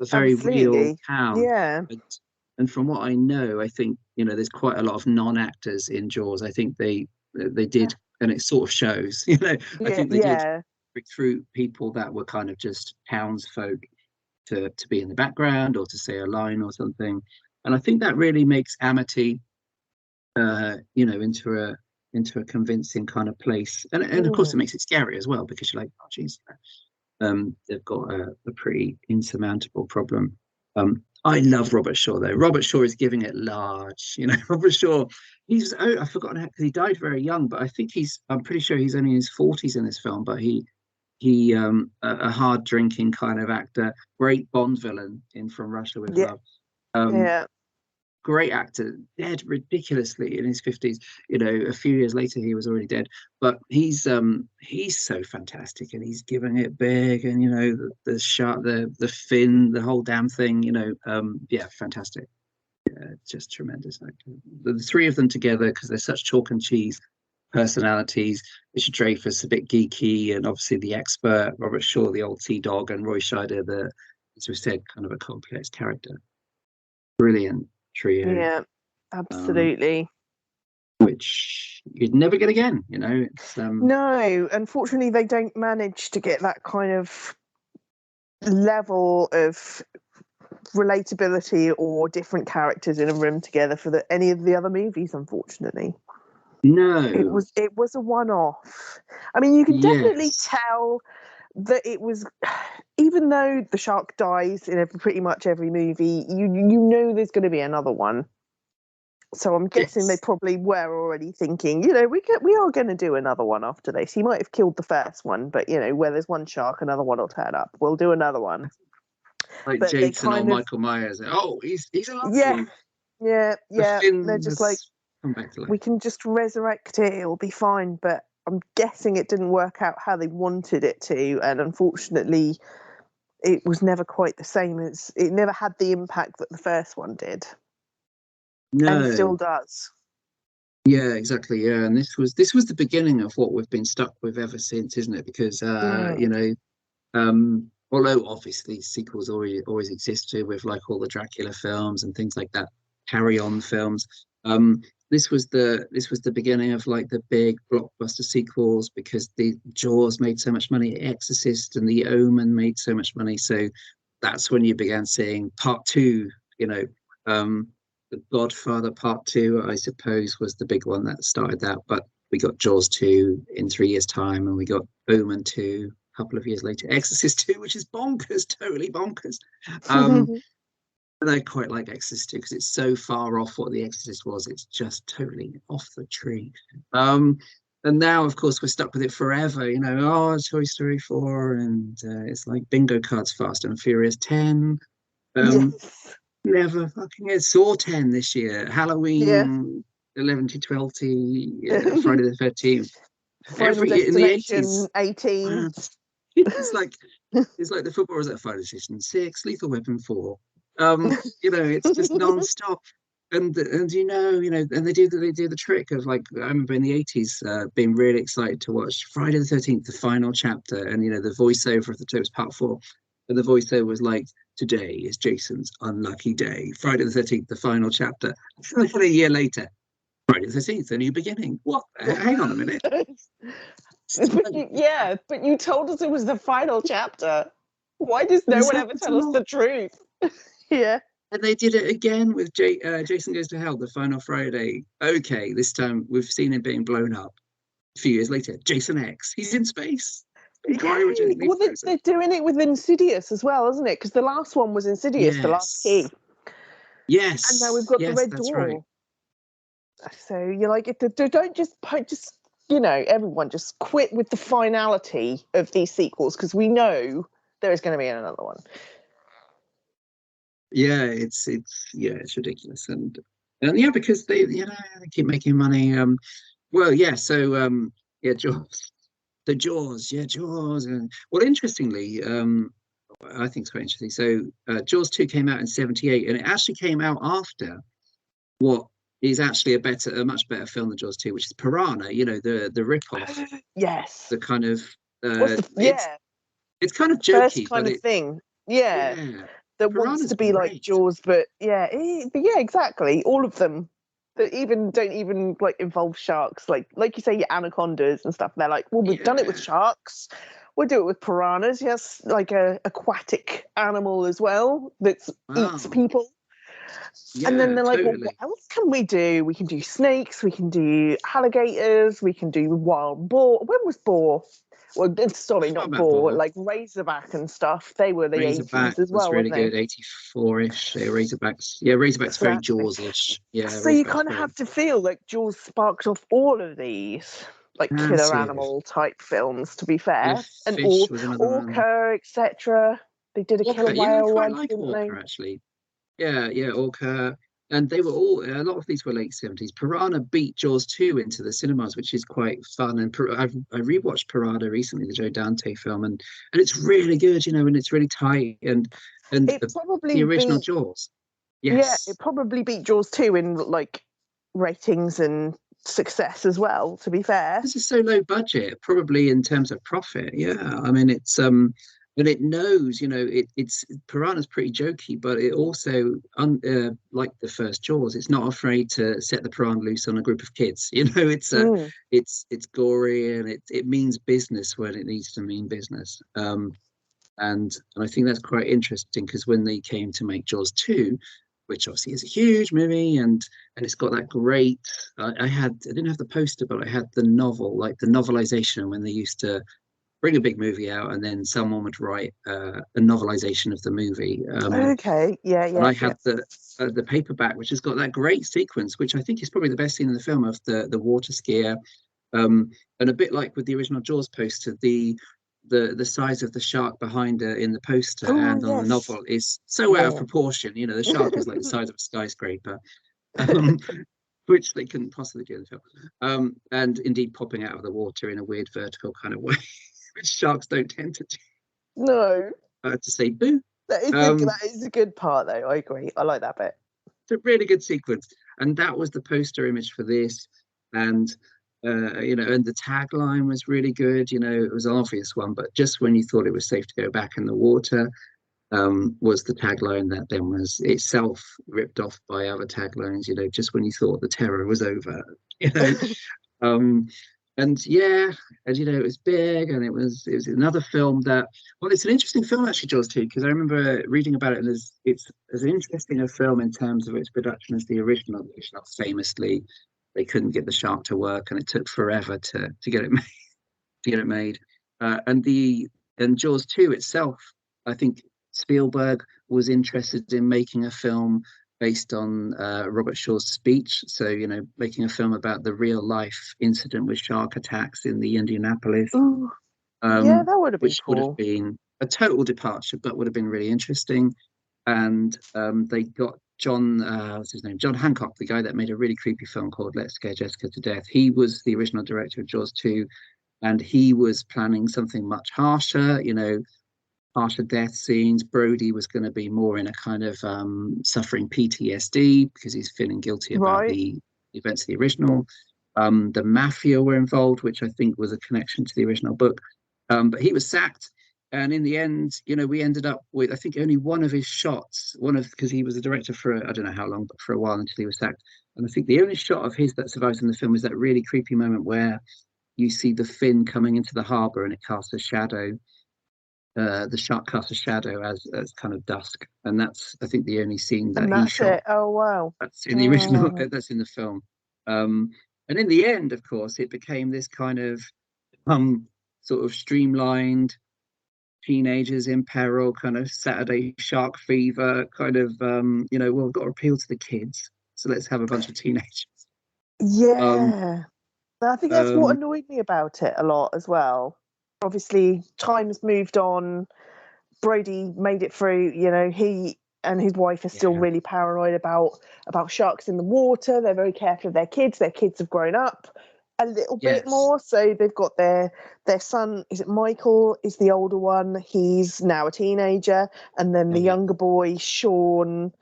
very real absolutely. town. Yeah, And from what I know, I think there's quite a lot of non-actors in Jaws. I think they did, and it sort of shows. I yeah, think they did yeah. recruit people that were kind of just townsfolk to be in the background or to say a line or something. And I think that really makes Amity, into a convincing kind of place. And of course, it Mm. makes it scary as well because you're like, oh, geez, they've got a pretty insurmountable problem. I love Robert Shaw though. Robert Shaw is giving it large. Robert Shaw. I've forgotten how because he died very young, but I'm pretty sure he's only in his 40s in this film. But he a hard drinking kind of actor, great Bond villain in From Russia with Yeah, Love. Um, yeah. great actor, dead ridiculously in his 50s. You know, a few years later he was already dead, but he's so fantastic, and he's giving it big, and you know, the shark, the fin, the whole damn thing, you know. Yeah, fantastic. Just tremendous actor. The three of them together, because they're such chalk and cheese personalities. Richard Dreyfuss, a bit geeky, and obviously the expert, Robert Shaw, the old sea dog, and Roy Scheider, the, as we said, kind of a complex character. Brilliant trio. Yeah, absolutely. Which you'd never get again, you know. It's No, unfortunately, they don't manage to get that kind of level of relatability or different characters in a room together for any of the other movies, unfortunately. no. It was a one-off. I mean, you can definitely Yes. tell that it was, even though the shark dies in pretty much every movie, you know there's going to be another one. So I'm guessing they probably were already thinking, you know, we are going to do another one after this. He might have killed the first one, but you know, where there's one shark, another one will turn up. We'll do another one. Like But they Jason or kind of, Michael Myers. Oh, he's alive. yeah. The They're just like, come back to life. we can just resurrect it. It'll be fine. But I'm guessing it didn't work out how they wanted it to, and unfortunately, it was never quite the same. It never had the impact that the first one did. No. And still does. Yeah, exactly. Yeah, and this was the beginning of what we've been stuck with ever since, isn't it? Because you know, although obviously sequels always existed with like all the Dracula films and things like that, Carry On films. This was the beginning of like the big blockbuster sequels, because the Jaws made so much money, Exorcist and The Omen made so much money. So that's when you began seeing part two, you know. The Godfather Part Two, I suppose, was the big one that started that. But we got Jaws 2 in 3 years' time, and we got Omen 2 a couple of years later. Exorcist 2, which is bonkers, totally bonkers. And I quite like Exorcist 2 because it's so far off what The Exorcist was. It's just totally off the tree. And now, of course, we're stuck with it forever. You know, oh, Toy Story 4, and it's like bingo cards, Fast and Furious 10. Yes. Never fucking it. Saw 10 this year. Halloween 11 to 12 to Friday the 13th. Final Every in the Destination 80s. 18. It's like the football was at Final Destination 6, Lethal Weapon 4. You know, it's just non-stop. And you know, and they do the trick of like, I remember in the 80s being really excited to watch Friday the 13th, the final chapter, and you know, the voiceover of the Toast Part 4. And the voiceover was like, today is Jason's unlucky day. Friday the 13th, the final chapter. And then a year later, Friday the 13th, a new beginning. What? Hang on a minute. But you told us it was the final chapter. Why does no one ever tell us the truth? Yeah. And they did it again with Jason Goes to Hell, the final Friday. Okay, this time we've seen him being blown up. A few years later, Jason X. He's in space. Well, they're doing it with Insidious as well, isn't it? Because the last one was Insidious, The Last Key. Yes. And now we've got the Red Door. Right. So you're like, don't just you know, everyone just quit with the finality of these sequels, because we know there is going to be another one. Yeah, it's ridiculous, and yeah, because they they keep making money. Well, yeah, so yeah, Jaws. The Jaws, Jaws. And well, interestingly, I think it's quite interesting. So Jaws 2 came out in 78, and it actually came out after what is actually a much better film than Jaws 2, which is Piranha, you know, the rip-off. Yes. The kind of it's kind of jokey, first kind of thing. Yeah. That Piranha's wants to be great. like Jaws, but yeah, exactly. All of them that don't even like involve sharks, like you say, your anacondas and stuff. They're like, well, we've done it with sharks, we'll do it with piranhas. Yes, like a aquatic animal as well that eats people. And then they're like, well, what else can we do? We can do snakes, we can do alligators, we can do wild boar. When was boar? Well, sorry, not boar, like Razorback and stuff. They were the Razorback 80s as well, was really weren't they? good, 84-ish. Razorback's very Jaws-ish. Yeah, so you kind of have to feel like Jaws sparked off all of these like killer animal type films, to be fair. And Orca, etc. They did a killer whale one, I like didn't Orca, they? actually. Yeah, Orca. and they were all, a lot of these were late 70s. Piranha beat Jaws 2 into the cinemas, which is quite fun. And I rewatched Piranha recently, the Joe Dante film, and it's really good, and it's really tight, and It the probably original beat, Jaws. yeah, Yes. it probably beat Jaws 2 in like ratings and success as well, to be fair. This is so low budget, probably in terms of profit. Yeah, I mean it's and it knows, it's Piranha's pretty jokey, but it also like the first Jaws, it's not afraid to set the piranha loose on a group of kids. Mm. It's gory, and it means business when it needs to mean business. And I think that's quite interesting because when they came to make Jaws 2, which obviously is a huge movie, and it's got that great. I didn't have the poster, but I had the novel, like the novelization, when they used to bring a big movie out and then someone would write a novelization of the movie. Okay, yeah, And yeah, I yeah. had the paperback, which has got that great sequence, which I think is probably the best scene in the film, of the water skier. And a bit like with the original Jaws poster, the size of the shark behind her in the poster Oh, and on the yes. novel is so out of Yeah. proportion. The shark is like the size of a skyscraper, um, which they couldn't possibly do in the film. And indeed popping out of the water in a weird vertical kind of way, which sharks don't tend to do. No, To say boo. that is a good part though. I agree. I like that bit. It's a really good sequence, and that was the poster image for this. And and the tagline was really good. It was an obvious one, but just when you thought it was safe to go back in the water, was the tagline that then was itself ripped off by other taglines. Just when you thought the terror was over. You know, um, and yeah, and it was big, and it was another film that. Well, it's an interesting film actually, Jaws 2, because I remember reading about it, and it's as interesting a film in terms of its production as the original. The original famously, they couldn't get the shark to work, and it took forever to get it made. To get it made, and Jaws 2 itself, I think Spielberg was interested in making a film based on Robert Shaw's speech. So, making a film about the real life incident with shark attacks in the Indianapolis, Ooh, yeah, um, that would have been which would have cool. been a total departure, but would have been really interesting. And they got what's his name? John Hancock, the guy that made a really creepy film called Let's Scare Jessica to Death. He was the original director of Jaws 2, and he was planning something much harsher, harsher death scenes. Brody was going to be more in a kind of suffering PTSD because he's feeling guilty about Right. the events of the original. The mafia were involved, which I think was a connection to the original book. But he was sacked. And in the end, we ended up with, I think, only one of his shots, because he was a director for, I don't know how long, but for a while until he was sacked. And I think the only shot of his that survives in the film is that really creepy moment where you see the fin coming into the harbour and it casts a shadow. The shark casts a shadow as kind of dusk, and that's, I think, the only scene that And he that's shot. it. Oh, wow. That's in the original. Oh, That's in the film. Um, and in the end, of course, it became this kind of um, sort of streamlined teenagers in peril, kind of Saturday Shark Fever, kind of well, we've got to appeal to the kids, so let's have a bunch of teenagers. Um, yeah. I think that's what um, annoyed me about it a lot as well. Obviously, time's moved on. Brody made it through. He and his wife are still yeah, really paranoid about sharks in the water. They're very careful of their kids. Their kids have grown up a little bit yes, more, so they've got their son. Is it Michael? Is the older one? He's now a teenager, and then the yeah. younger boy, Sean,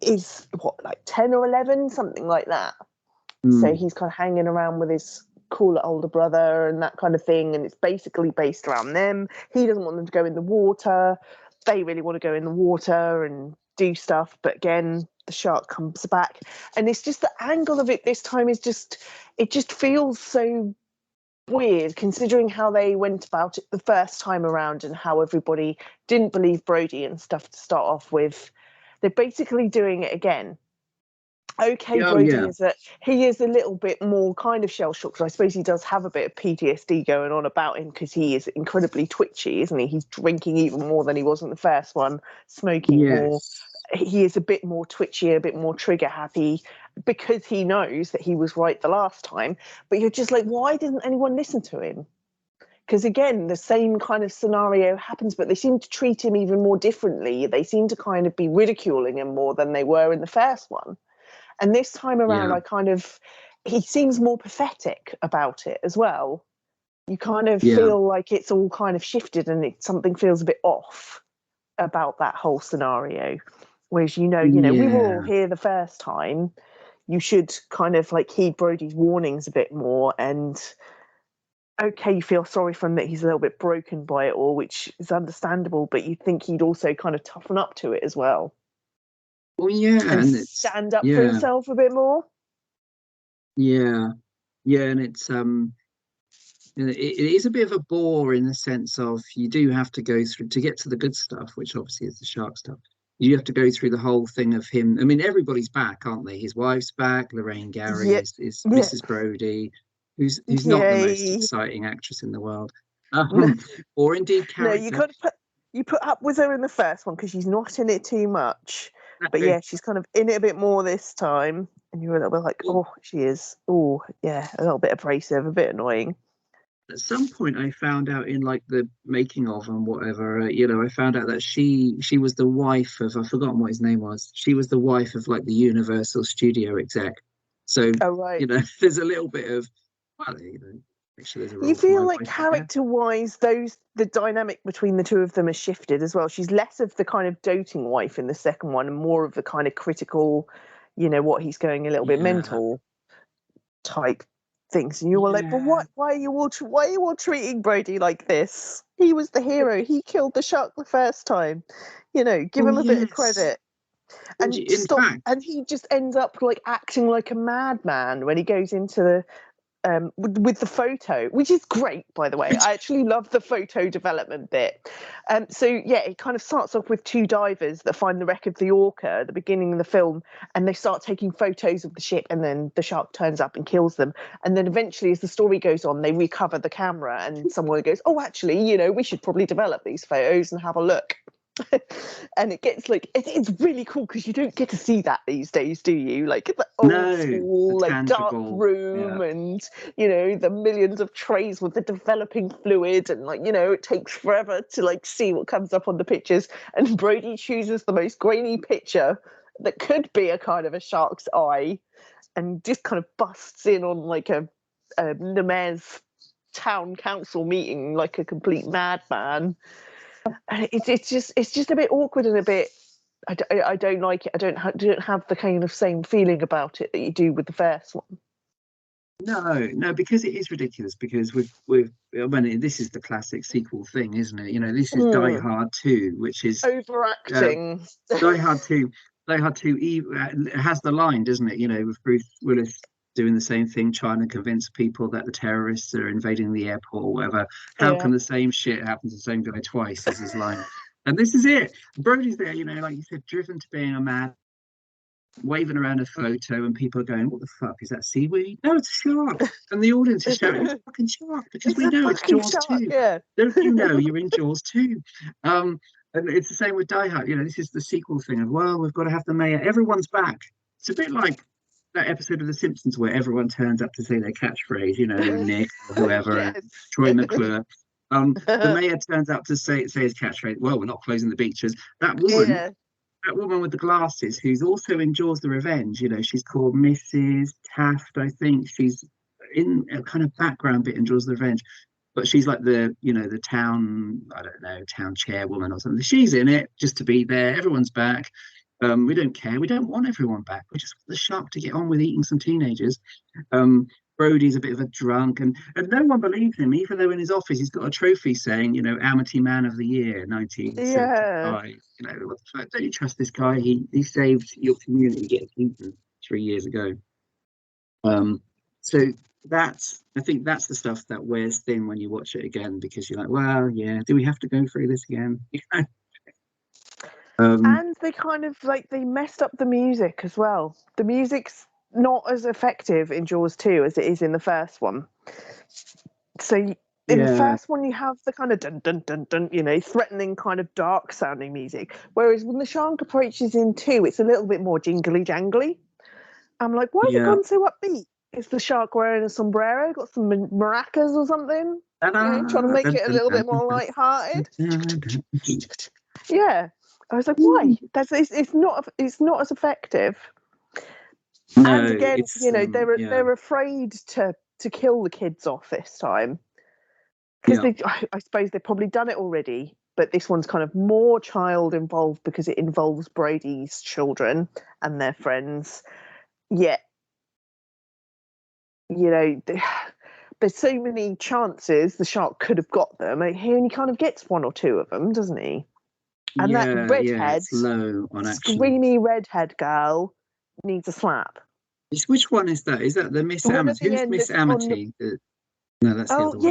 is what, like 10 or 11, something like that. So Mm, he's kind of hanging around with his cooler older brother and that kind of thing. And it's basically based around them. He doesn't want them to go in the water. They really want to go in the water and do stuff. But again, the shark comes back. And it's just the angle of it this time it just feels so weird considering how they went about it the first time around and how everybody didn't believe Brody and stuff to start off with. They're basically doing it again. Okay, oh Brody yeah, is he is a little bit more kind of shell shocked. I suppose he does have a bit of PTSD going on about him because he is incredibly twitchy, isn't he? He's drinking even more than he was in the first one, smoking more. yes. He is a bit more twitchy, a bit more trigger happy because he knows that he was right the last time. But you're just like, why didn't anyone listen to him? because again, the same kind of scenario happens, but they seem to treat him even more differently. They seem to kind of be ridiculing him more than they were in the first one. And this time around, he seems more pathetic about it as well. You kind of feel like it's all kind of shifted and something feels a bit off about that whole scenario. Whereas, we were all here the first time. You should kind of like heed Brody's warnings a bit more, and okay, you feel sorry for him that he's a little bit broken by it all, which is understandable, but you think he'd also kind of toughen up to it as well. Well, yeah, and stand up for himself a bit more. Yeah, and it's it is a bit of a bore in the sense of you do have to go through to get to the good stuff, which obviously is the shark stuff. You have to go through the whole thing of him. I mean, everybody's back, aren't they? His wife's back. Lorraine Gary is Mrs. Brody, who's not the most exciting actress in the world, or indeed character. No, you put up with her in the first one because she's not in it too much. But yeah, she's kind of in it a bit more this time, and you're a little bit like, oh, she is. Oh, yeah, a little bit abrasive, a bit annoying. At some point, I found out in like the making of and whatever, I found out that she was the wife of, I've forgotten what his name was. She was the wife of like the Universal Studio exec. So, there's a little bit of, you feel like character-wise, the dynamic between the two of them has shifted as well. She's less of the kind of doting wife in the second one and more of the kind of critical, what he's going a little bit mental type things. And you were like, but why are you all treating Brody like this? He was the hero. He killed the shark the first time. Give him a bit of credit. And and he just ends up like acting like a madman when he goes into the with the photo, which is great, by the way. I actually love the photo development bit. It kind of starts off with two divers that find the wreck of the Orca at the beginning of the film, and they start taking photos of the ship, and then the shark turns up and kills them. And then eventually, as the story goes on, they recover the camera, and someone goes, oh, actually, we should probably develop these photos and have a look. And it gets like it's really cool because you don't get to see that these days, do you? Like the old school, like dark room, and the millions of trays with the developing fluid, and it takes forever to like see what comes up on the pictures. And Brody chooses the most grainy picture that could be a kind of a shark's eye, and just kind of busts in on like a Nemez town council meeting like a complete madman. It's just a bit awkward and a bit. I don't like it. I don't have the kind of same feeling about it that you do with the first one. No, because it is ridiculous. Because this is the classic sequel thing, isn't it? This is Die Hard 2, which is overacting. Die Hard 2. Die Hard 2 has the line, doesn't it? With Bruce Willis doing the same thing, trying to convince people that the terrorists are invading the airport or whatever. How can the same shit happen to the same guy twice? Is his line. And this is it. Brody's there, like you said, driven to being a man, waving around a photo, and people are going, what the fuck, is that seaweed? No, it's a shark. And the audience is shouting, it's a fucking shark, because we know it's Jaws 2. Yeah. Don't you know you're in Jaws 2? And it's the same with Die Hard. This is the sequel thing of, well, we've got to have the mayor. Everyone's back. It's a bit like that episode of The Simpsons where everyone turns up to say their catchphrase, Nick or whoever, and Troy McClure. The mayor turns up to say his catchphrase. Well, we're not closing the beaches. That woman with the glasses, who's also in Jaws: The Revenge. She's called Mrs. Taft, I think. She's in a kind of background bit in Jaws: The Revenge, but she's like the town, I don't know, town chairwoman or something. She's in it just to be there. Everyone's back. We don't care. We don't want everyone back. We just want the shark to get on with eating some teenagers. Brody's a bit of a drunk, and no one believes him, even though in his office he's got a trophy saying, Amity Man of the Year, 1975. What the fuck? Don't you trust this guy? He saved your community getting eaten 3 years ago. So I think that's the stuff that wears thin when you watch it again, because you're like, well, yeah, do we have to go through this again? And they kind of they messed up the music as well. The music's not as effective in Jaws 2 as it is in the first one. So in the first one you have the kind of dun dun dun dun, threatening kind of dark sounding music, whereas when the shark approaches in 2, it's a little bit more jingly jangly. I'm like, why has it gone so upbeat? Is the shark wearing a sombrero? Got some maracas or something? Trying to make it a little bit more light-hearted. Yeah, I was like, why? It's not as effective. No, and again, it's, they're afraid to kill the kids off this time because I suppose they've probably done it already. But this one's kind of more child involved because it involves Brody's children and their friends. Yet, there's so many chances the shark could have got them. He only kind of gets one or two of them, doesn't he? And that redhead, it's low on action. Screamy redhead girl needs a slap. Which one is that? Is that the Miss Amity? Who's Miss Amity? No, that's the other one.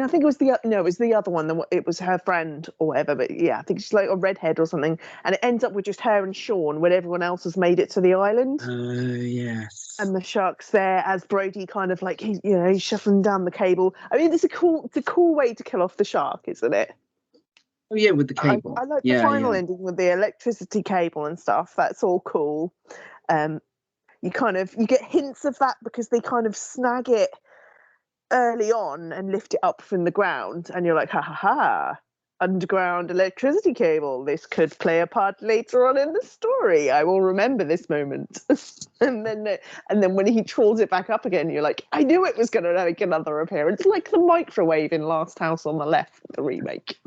I think it was it was the other one. It was her friend or whatever. But yeah, I think she's like a redhead or something. And it ends up with just her and Sean when everyone else has made it to the island. Oh, yes. And the shark's there as Brody kind of like he's shuffling down the cable. I mean, it's a cool way to kill off the shark, isn't it? Oh yeah, with the cable. I like the final ending with the electricity cable and stuff. That's all cool. You get hints of that because they kind of snag it early on and lift it up from the ground, and you're like, ha ha ha, underground electricity cable. This could play a part later on in the story. I will remember this moment. and then when he trawls it back up again, you're like, I knew it was going to make another appearance, like the microwave in Last House on the Left, the remake.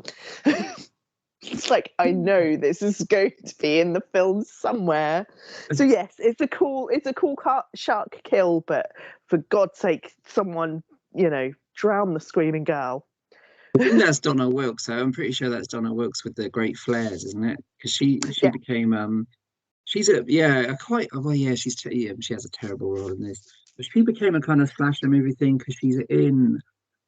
It's like, I know this is going to be in the film somewhere. So yes, it's a cool shark kill, but for God's sake, someone, drown the screaming girl. I think that's Donna Wilkes. I'm pretty sure that's Donna Wilkes with the great flares, isn't it? Because she became she has a terrible role in this, but she became a kind of slasher movie thing because she's in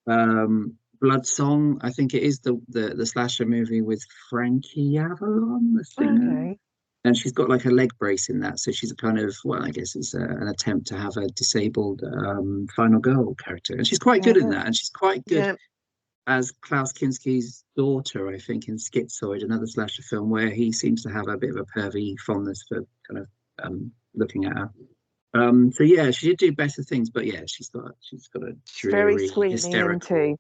Blood Song. I think it is the slasher movie with Frankie Avalon, the singer. Okay. And she's got like a leg brace in that, so she's a kind of, I guess it's an attempt to have a disabled final girl character, and she's quite good in that, and she's quite good as Klaus Kinski's daughter, I think, in Schizoid, another slasher film where he seems to have a bit of a pervy fondness for kind of looking at her. So yeah, she did do better things, but yeah, she's got a dreary, hysterical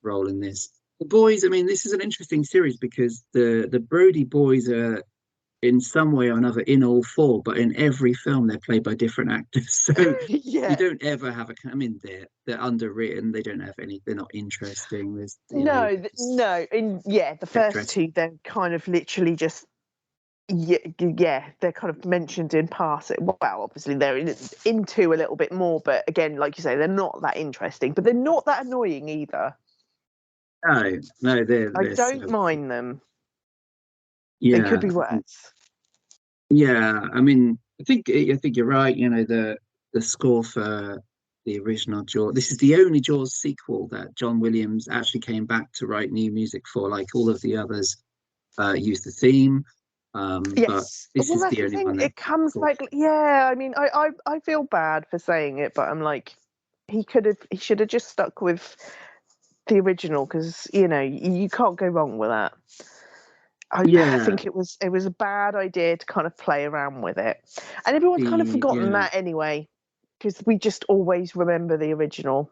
role in this. The boys, I mean, this is an interesting series because the Brody boys are in some way or another in all four, but in every film they're played by different actors. So you don't ever have they're underwritten. They don't have any. They're not interesting. There's the first two they're kind of literally just they're kind of mentioned in passing. Well, obviously they're into a little bit more, but again, like you say, they're not that interesting, but they're not that annoying either. No, I don't mind them. Yeah, they could be worse. Yeah, I mean, I think you're right. The score for the original Jaws. This is the only Jaws sequel that John Williams actually came back to write new music for. Like all of the others, used the theme. But this is the only one. It comes back. Yeah, I mean, I feel bad for saying it, but I'm like, he should have just stuck with the original because you can't go wrong with that. I think it was a bad idea to kind of play around with it, and everyone's kind of forgotten that anyway, because we just always remember the original.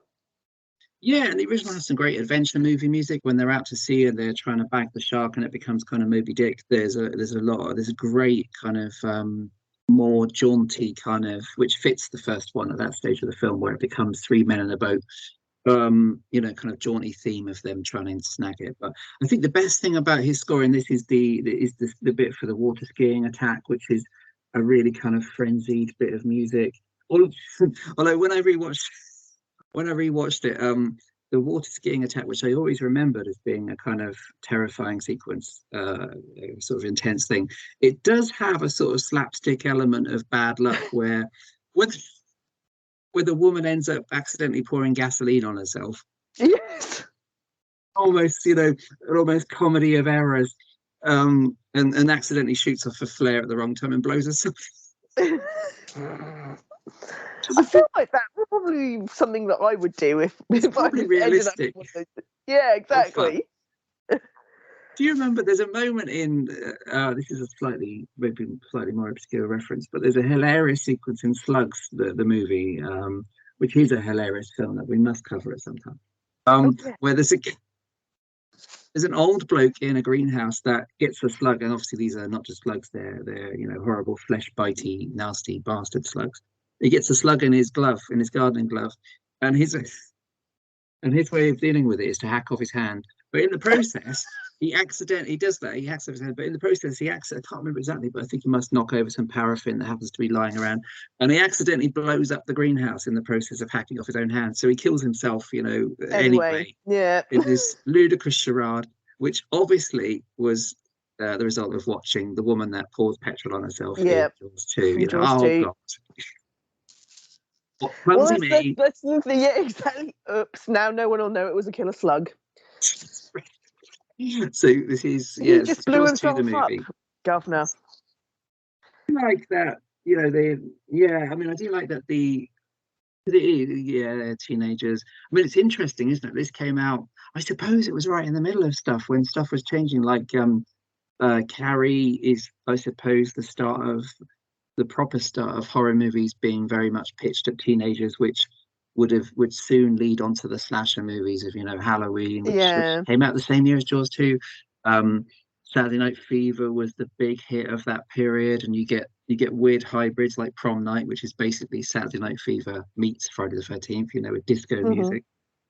Yeah, and the original has some great adventure movie music when they're out to sea and they're trying to bag the shark and it becomes kind of Moby Dick. There's a great kind of more jaunty kind of, which fits the first one at that stage of the film where it becomes three men in a boat. Kind of jaunty theme of them trying to snag it. But I think the best thing about his score in this is the bit for the water skiing attack, which is a really kind of frenzied bit of music. Although when I rewatched it, the water skiing attack, which I always remembered as being a kind of terrifying sequence, sort of intense thing, it does have a sort of slapstick element of bad luck where the woman ends up accidentally pouring gasoline on herself. Yes. Almost, an almost comedy of errors. And accidentally shoots off a flare at the wrong time and blows herself. I feel like that would probably be something that I would do if probably I realistic. Yeah, exactly. Do you remember? There's a moment in this is a maybe slightly more obscure reference, but there's a hilarious sequence in Slugs, the movie, which is a hilarious film that we must cover at some time. Yeah. Where there's an old bloke in a greenhouse that gets a slug, and obviously these are not just slugs; they're horrible flesh bitey, nasty bastard slugs. He gets a slug in his glove, in his gardening glove, and his way of dealing with it is to hack off his hand. But in the process, he accidentally does that. He hacks off his hand. But in the process, I can't remember exactly, but I think he must knock over some paraffin that happens to be lying around. And he accidentally blows up the greenhouse in the process of hacking off his own hand. So he kills himself, anyway. Yeah. In this ludicrous charade, which obviously was the result of watching the woman that pours petrol on herself Yeah. in Jaws 2. Jaws Oh, 2. God. Well, that's the thing. Yeah, exactly. Oops! Now no one will know it was a killer slug. So this is He just blew Jaws 2, himself the movie. up, Governor. I like that. I do like that teenagers. I mean, it's interesting, isn't it? This came out. I suppose it was right in the middle of stuff when stuff was changing. Like Carrie is, I suppose, the proper start of horror movies being very much pitched at teenagers, which would soon lead on to the slasher movies of Halloween, which came out the same year as Jaws 2. Saturday Night Fever was the big hit of that period, and you get weird hybrids like Prom Night, which is basically Saturday Night Fever meets Friday the 13th, with disco music.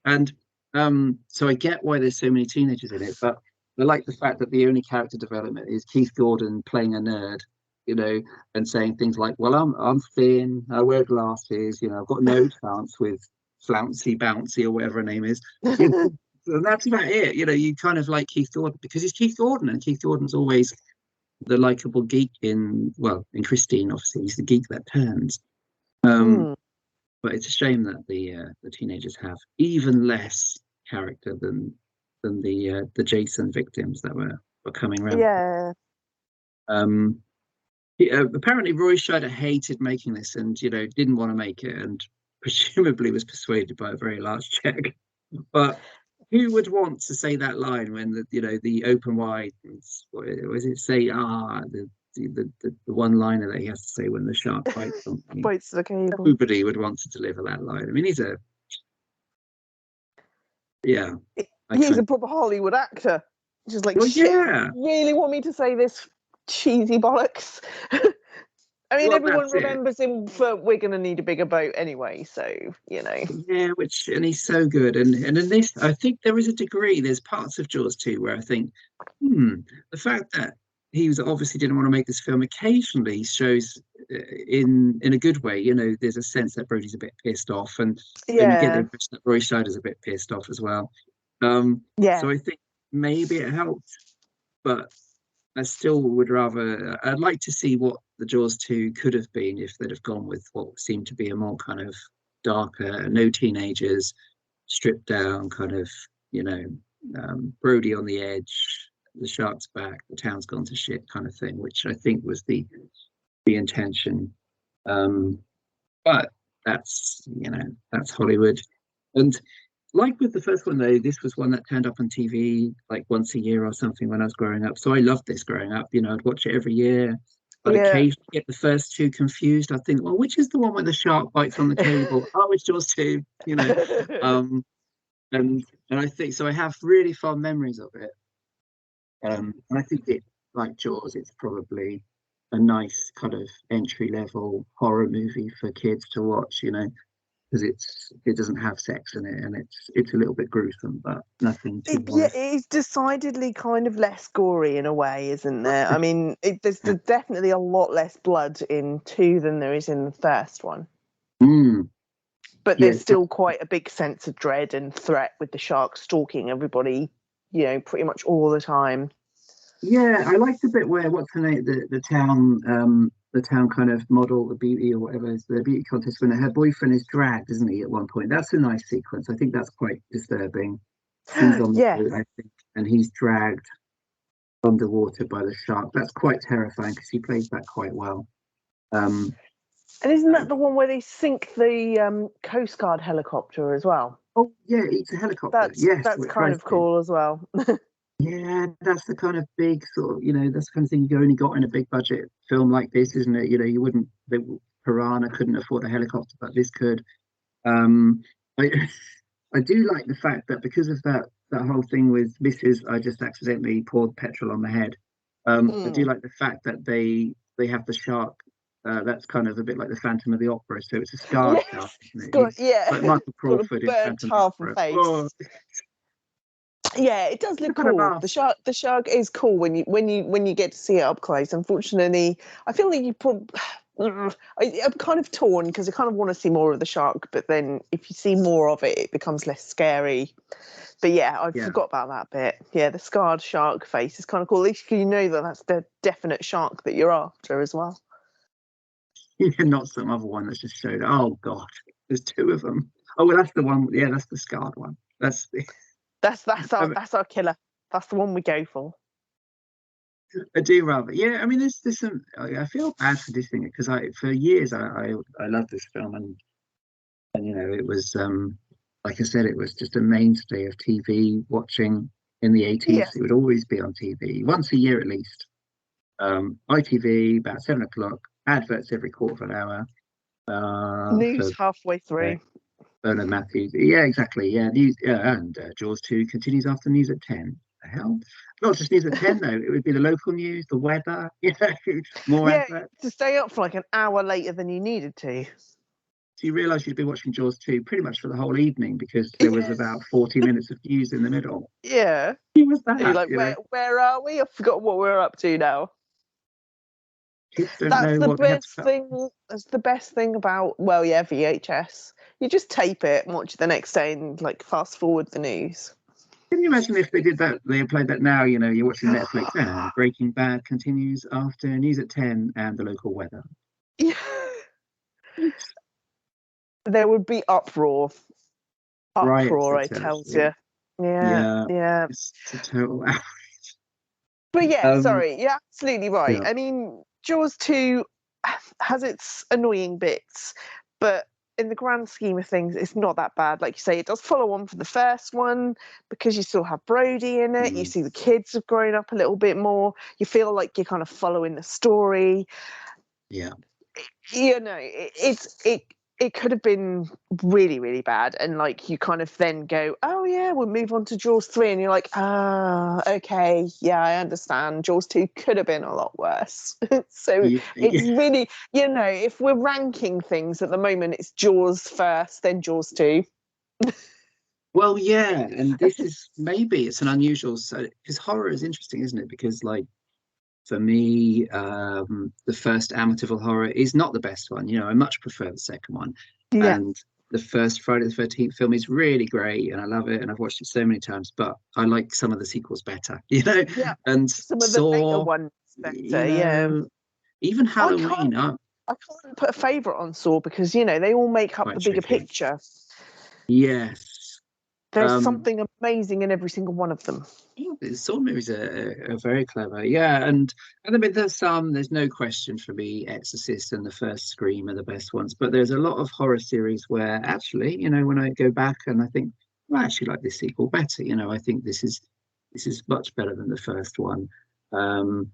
And so I get why there's so many teenagers in it, but I like the fact that the only character development is Keith Gordon playing a nerd, and saying things like, "Well, I'm thin, I wear glasses, I've got no chance with Flouncy Bouncy or whatever her name is." And that's about it. You kind of like Keith Gordon because he's Keith Gordon, and Keith Gordon's always the likable geek in Christine. Obviously, he's the geek that turns. But it's a shame that the teenagers have even less character than the Jason victims that were coming around. Yeah. Apparently Roy Scheider hated making this and didn't want to make it, and presumably was persuaded by a very large check. But who would want to say that line when the open wide was it say the one liner that he has to say when the shark bites something? Bites the cable. Nobody would want to deliver that line. I mean, he's a proper Hollywood actor. Just like, really want me to say this cheesy bollocks? I mean, everyone remembers him for "We're Gonna Need a Bigger Boat" anyway, so Yeah, and he's so good, and in this, I think there is a degree. There's parts of Jaws 2 where I think, the fact that he obviously didn't want to make this film occasionally shows in a good way. There's a sense that Brody's a bit pissed off, and then you get the impression that Roy Scheider's a bit pissed off as well. So I think maybe it helped, but I still would rather. I'd like to see what the Jaws 2 could have been if they'd have gone with what seemed to be a more kind of darker, no teenagers, stripped down, kind of Brody on the edge, the shark's back, the town's gone to shit kind of thing, which I think was the intention. But that's Hollywood. And like with the first one, though, this was one that turned up on TV like once a year or something when I was growing up. So I loved this growing up. I'd watch it every year. I'd occasionally get the first two confused. I think, well, which is the one where the shark bites on the cable? Oh, it's Jaws 2, and I think so. I have really fond memories of it. And I think it, like Jaws, it's probably a nice kind of entry level horror movie for kids to watch, because it doesn't have sex in it, and it's a little bit gruesome, but nothing too it's decidedly kind of less gory in a way, isn't there? I mean, there's definitely a lot less blood in 2 than there is in the first one. But there's still quite a big sense of dread and threat with the shark stalking everybody, pretty much all the time. Yeah, I like the bit where what's the name, the town kind of model, the beauty or whatever, the beauty contest winner, her boyfriend is dragged, isn't he, at one point? That's a nice sequence. I think that's quite disturbing. She's on the boat, I think, and he's dragged underwater by the shark. That's quite terrifying because he plays that quite well. And isn't that the one where they sink the Coast Guard helicopter as well? Oh yeah, it's a helicopter. That's kind of cool as well. Yeah, that's the kind of big sort of, that's the kind of thing you only got in a big budget film like this, isn't it? You wouldn't, Piranha couldn't afford a helicopter, but this could. Um, I, I do like the fact that because of that whole thing with Mrs. I just accidentally poured petrol on the head. I do Mm. like the fact that they have the shark. That's kind of a bit like the Phantom of the Opera. So it's a scarred shark, Yes, isn't it's it? got, It's yeah, like Michael got a Crawford in burnt Phantom of half the a Opera. Oh, face. Yeah, it does look look at a cool. The mask. shark is cool when you get to see it up close. Unfortunately, I feel like you probably. I'm kind of torn because I kind of want to see more of the shark, but then if you see more of it, it becomes less scary. But yeah, I Yeah, forgot about that bit. Yeah, the scarred shark face is kind of cool. At least you know that that's the definite shark that you're after as well. not some other one that's just showed. Oh God, there's two of them. Oh well, that's the one. Yeah, that's the scarred one. That's the. That's our Um, that's our killer. That's the one we go for. I do rather. Yeah, I mean, there's some. I feel bad for this thing because for years I loved this film and it was like I said, it was just a mainstay of TV watching in the 80s. Yes, It would always be on TV once a year at least. ITV about 7 o'clock. Adverts every quarter of an hour. news For halfway through. Bernard Matthews. Yeah, exactly. Yeah, news. Yeah, and Jaws 2 continues after news at 10. The hell? Not just news at 10 though. It would be the local news, the weather. More Yeah, adverts. to stay up for like an hour later than you needed to. So you realise you'd be watching Jaws 2 pretty much for the whole evening because there was about 40 minutes of news in the middle. Yeah. Who was You're that? like, where are we? I forgot what we're up to now. Kids don't That's know the what they have to best put. thing. That's the best thing about, well, yeah, VHS. You just tape it and watch it the next day and like fast forward the news. Can you imagine if they did that? They applied that now. You're watching Netflix and Breaking Bad continues after news at 10 and the local weather. Yeah. There would be uproar. Riots Uproar, of I tells territory. you. Yeah, Yeah, yeah. it's a total outrage. But yeah, Um, sorry, you're absolutely right. yeah, I mean, Jaws 2 has its annoying bits, but in the grand scheme of things, it's not that bad. Like you say, it does follow on from the first one because you still have Brody in it. You mm, see the kids have grown up a little bit more. You feel like you're kind of following the story. yeah. It could have been really, really bad. And like you kind of then go, oh yeah, we'll move on to Jaws 3. And you're like, okay, yeah, I understand. Jaws 2 could have been a lot worse. So it's Yeah. really, if we're ranking things at the moment, it's Jaws first, then Jaws 2. Well, yeah, and this is maybe it's an unusual. So, because horror is interesting, isn't it? Because like for me, the first Amityville horror is not the best one. I much prefer the second one, Yeah. and the first Friday the 13th film is really great, and I love it, and I've watched it so many times. But I like some of the sequels better, Yeah. And Some of the later Saw, ones you better, yeah. know, even I Halloween. can't I can't put a favourite on Saw because, they all make up Quite the bigger tricky. picture. Yes. There's Um, something amazing in every single one of them. Yeah, the Saw movies are very clever. Yeah, and I mean, there's no question for me, Exorcist and the first Scream are the best ones. But there's a lot of horror series where actually, when I go back and I think, well, I actually like this sequel better. I think this is much better than the first one. Um,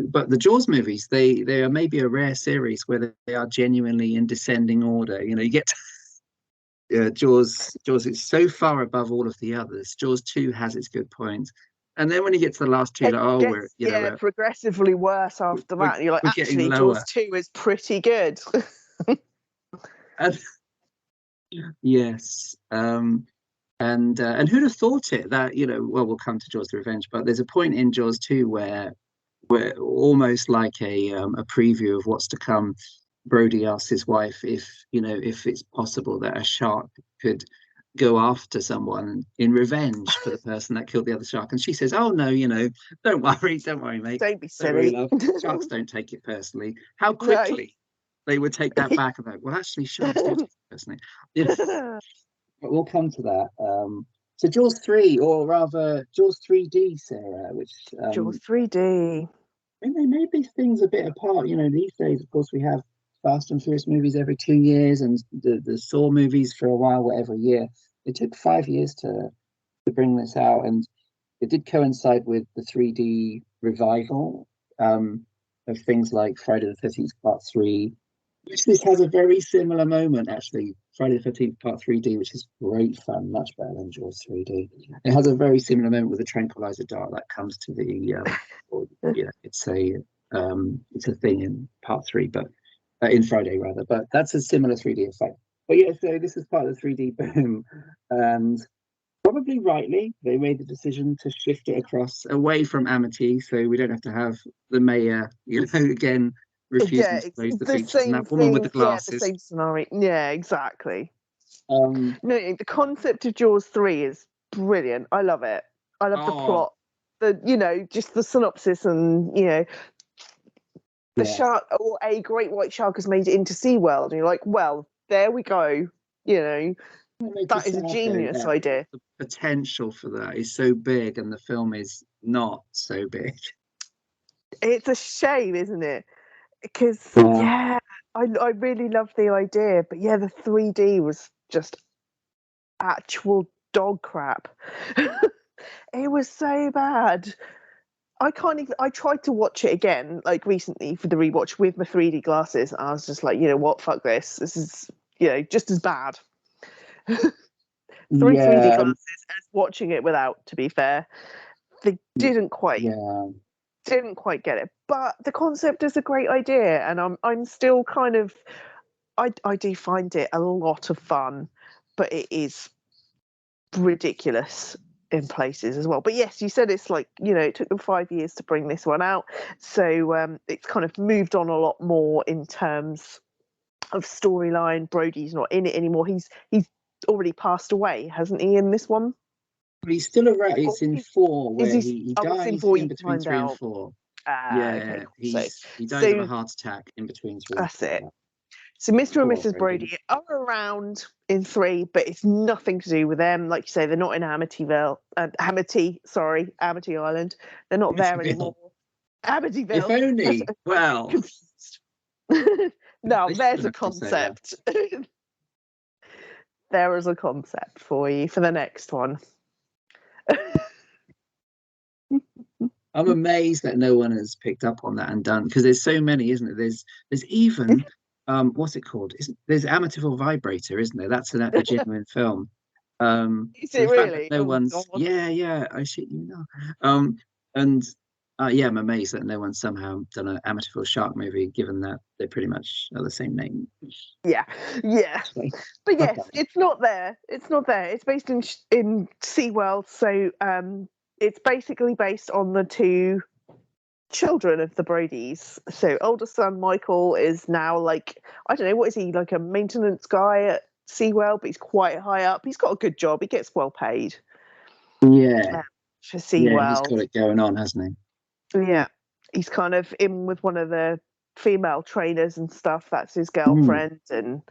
but the Jaws movies, they are maybe a rare series where they are genuinely in descending order. You get yeah, Jaws is so far above all of the others. Jaws 2 has its good points. And then when you get to the last two, It like, oh, gets, progressively worse after we're, that. And you're like, we're getting actually, Jaws lower. 2 is pretty good. And, yes. And who'd have thought it that, well, we'll come to Jaws the Revenge, but there's a point in Jaws 2 where almost like a preview of what's to come, Brody asks his wife if it's possible that a shark could go after someone in revenge for the person that killed the other shark, and she says, "Oh no, don't worry, mate, Don't be don't worry, silly. love. Sharks don't take it personally." How No. quickly they would take that back and like, well, actually, sharks do take it personally. Yeah, but we'll come to that. So Jaws 3, or rather Jaws 3D, Sarah, which Jaws 3D. I mean, they made these things a bit apart. These days, of course, we have Fast and Furious movies every 2 years, and the Saw movies for a while were every year. It took 5 years to bring this out, and it did coincide with the 3D revival of things like Friday the 13th Part 3, which this has a very similar moment actually. Friday the 13th Part 3D, which is great fun, much better than Jaws 3D. It has a very similar moment with a tranquilizer dart that comes to the or, it's a thing in Part 3, but in Friday rather, but that's a similar 3D effect. But yeah, so this is part of the 3D boom, and probably rightly they made the decision to shift it across away from Amity, so we don't have to have the mayor, again refusing Yeah, to it's close the the features, and same that woman with the thing. Yeah, the glasses. same scenario. Yeah, exactly. Um, No, the concept of Jaws 3 is brilliant. I love it. I love the oh plot, just the synopsis, and the yeah, shark or a great white shark has made it into SeaWorld, and you're like, well, there we go. You know, to that is a sad though genius that idea. the potential for that is so big, and the film is not so big. It's a shame, isn't it? Because Yeah. I really love the idea, but yeah, the 3D was just actual dog crap. It was so bad. I can't even. I tried to watch it again, like recently for the rewatch with my 3D glasses. And I was just like, you know what, fuck this. This is, just as bad through 3D Yeah, glasses as watching it without. To be fair, they yeah. didn't quite get it, but the concept is a great idea, and I'm still kind of. I do find it a lot of fun, but it is ridiculous in places as well. But yes, you said it's like, it took them 5 years to bring this one out, so it's kind of moved on a lot more in terms of storyline. Brody's not in it anymore. He's already passed away, hasn't he, in this one? But he's still around. Or It's in four is where he? he Oh, it's in dies four. in You between find three and out. four. Ah, okay, Yeah, cool. he dies of a So heart attack in between three and that's it. four. So Mr. and Poor Mrs. Brody. Brody are around in 3, but it's nothing to do with them. Like you say, they're not in Amity Island. They're not there Amityville. anymore. If Amityville. only. Well, Confused. Now they should there's have a to say that. concept. There is a concept for you for the next one. I'm amazed that no one has picked up on that and done, because there's so many, isn't it? There's even what's it called? There's Amityville Vibrator, isn't there? That's a genuine film. Is So it the fact that really? no Oh one's, God. yeah, I shit you know. And yeah, I'm amazed that no one's somehow done an Amityville Shark movie, given that they pretty much are the same name. Yeah, yeah. So, But okay. yes, it's not there. It's not there. It's based in SeaWorld, so it's basically based on the two children of the Brodies. So older son Michael is now like, I don't know, what is he, like a maintenance guy at SeaWorld, but he's quite high up. He's got a good job. He gets well paid Yeah, for yeah, he's SeaWorld. got it going on, hasn't Yeah. He's kind of in with one of the female trainers and stuff. That's his he? Mm, girlfriend, and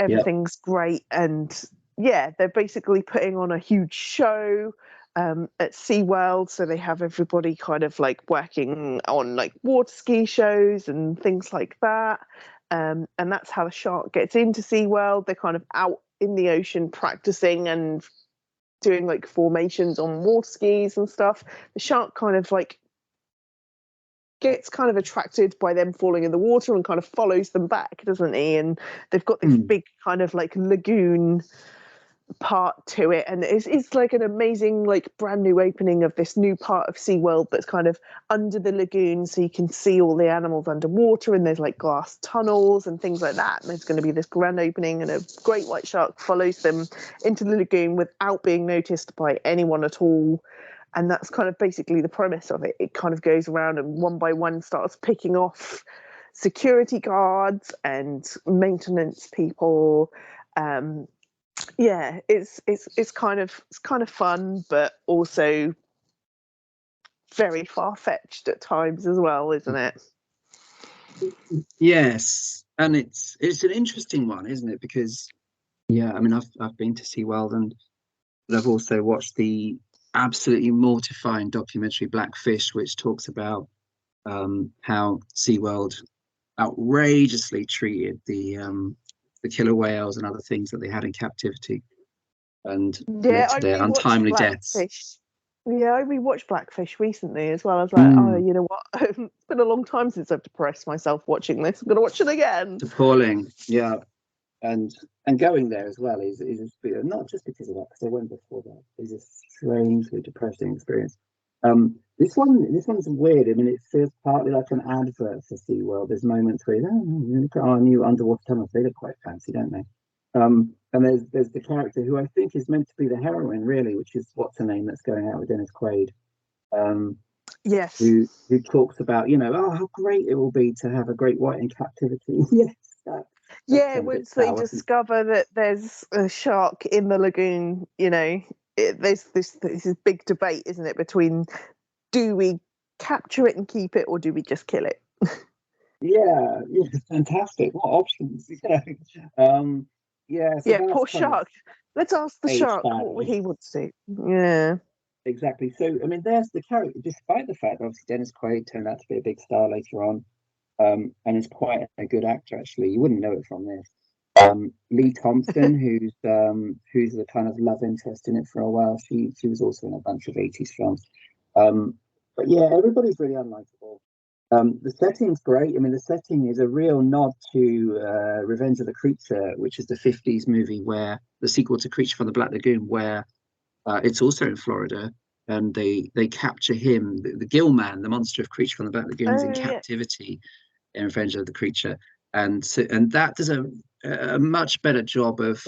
yeah. everything's great. And yeah, they're basically putting on a huge show at SeaWorld. So they have everybody kind of like working on like water ski shows and things like that. And that's how the shark gets into SeaWorld. They're kind of out in the ocean practicing and doing like formations on water skis and stuff. The shark kind of like gets kind of attracted by them falling in the water and kind of follows them back, doesn't he? And they've got this Mm, big kind of like lagoon part to it, and it's like an amazing like brand new opening of this new part of SeaWorld that's kind of under the lagoon, so you can see all the animals underwater, and there's like glass tunnels and things like that, and there's going to be this grand opening, and a great white shark follows them into the lagoon without being noticed by anyone at all. And that's kind of basically the premise of it. It kind of goes around and one by one starts picking off security guards and maintenance people. Um, yeah, it's kind of fun, but also very far fetched at times as well, isn't it? yes, and it's an interesting one, isn't it? Because yeah, I mean, I've been to SeaWorld, and but I've also watched the absolutely mortifying documentary Blackfish, which talks about how SeaWorld outrageously treated the killer whales and other things that they had in captivity, and Yeah, led I to their rewatched untimely deaths. Blackfish. Yeah, I rewatched Blackfish recently as well. I was like, oh, you know what? It's been a long time since I've depressed myself watching this. I'm gonna watch it again. It's appalling. Yeah, and going there as well not just because of that, because I went before that. Is a strangely depressing experience. This one's weird. I mean, it feels partly like an advert for SeaWorld. There's moments where look at our new underwater tunnels. They look quite fancy, don't they? And there's the character who I think is meant to be the heroine, really, which is what's her name that's going out with Dennis Quaid. Yes. Who talks about, oh, how great it will be to have a great white in captivity. Yes. Once they discover that there's a shark in the lagoon, there's this big debate, isn't it, between do we capture it and keep it, or do we just kill it? Yeah, fantastic. What options? Poor shark. Let's ask the shark what he wants to. Yeah. Exactly. So, I mean, there's the character, despite the fact that obviously Dennis Quaid turned out to be a big star later on, and is quite a good actor, actually. You wouldn't know it from this. Lee Thompson, who's the kind of love interest in it for a while. She was also in a bunch of 80s films. But yeah, everybody's really unlikable. The setting's great. I mean, the setting is a real nod to Revenge of the Creature, which is the 50s movie where the sequel to Creature from the Black Lagoon, where it's also in Florida, and they capture him, the Gill Man, the monster of Creature from the Black Lagoon, is in captivity in Revenge of the Creature, and that does a much better job of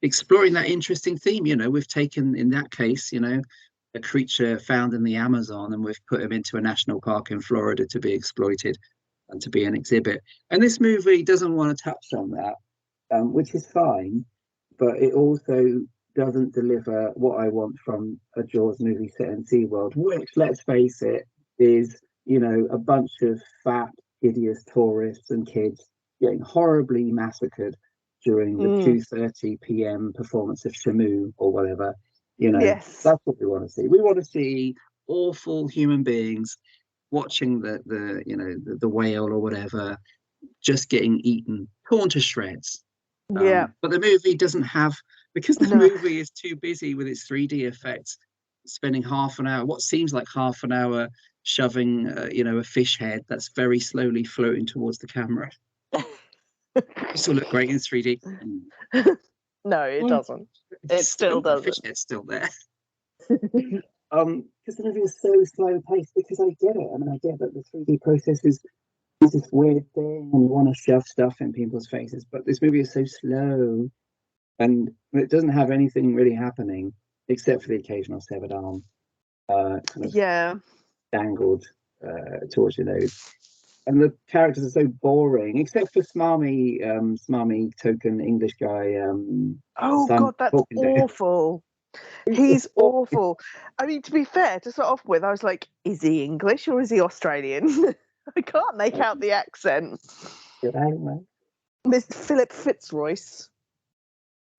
exploring that interesting theme. We've taken, in that case, a creature found in the Amazon, and we've put him into a national park in Florida to be exploited and to be an exhibit. And this movie doesn't want to touch on that, which is fine, but it also doesn't deliver what I want from a Jaws movie set in SeaWorld, which, let's face it, is, a bunch of fat, hideous tourists and kids getting horribly massacred during the 2:30 p.m. performance of Shamu or whatever. Yes. That's what we want to see. We want to see awful human beings watching the whale or whatever just getting eaten, torn to shreds. But the movie doesn't have, because the movie is too busy with its 3D effects, spending half an hour, what seems like half an hour, shoving a fish head that's very slowly floating towards the camera. It still look great in 3D. No, it doesn't. It still doesn't. The fish head's still there. Because the movie is so slow paced, because I get it. I mean, I get that the 3D process is this weird thing and you want to shove stuff in people's faces, but this movie is so slow and it doesn't have anything really happening except for the occasional severed arm dangled towards your nose. And the characters are so boring, except for smarmy token English guy. Oh God, that's awful. He's awful. I mean, to be fair, to start off with, I was like, is he English or is he Australian? I can't make out the accent. Mr. Philip Fitzroyce.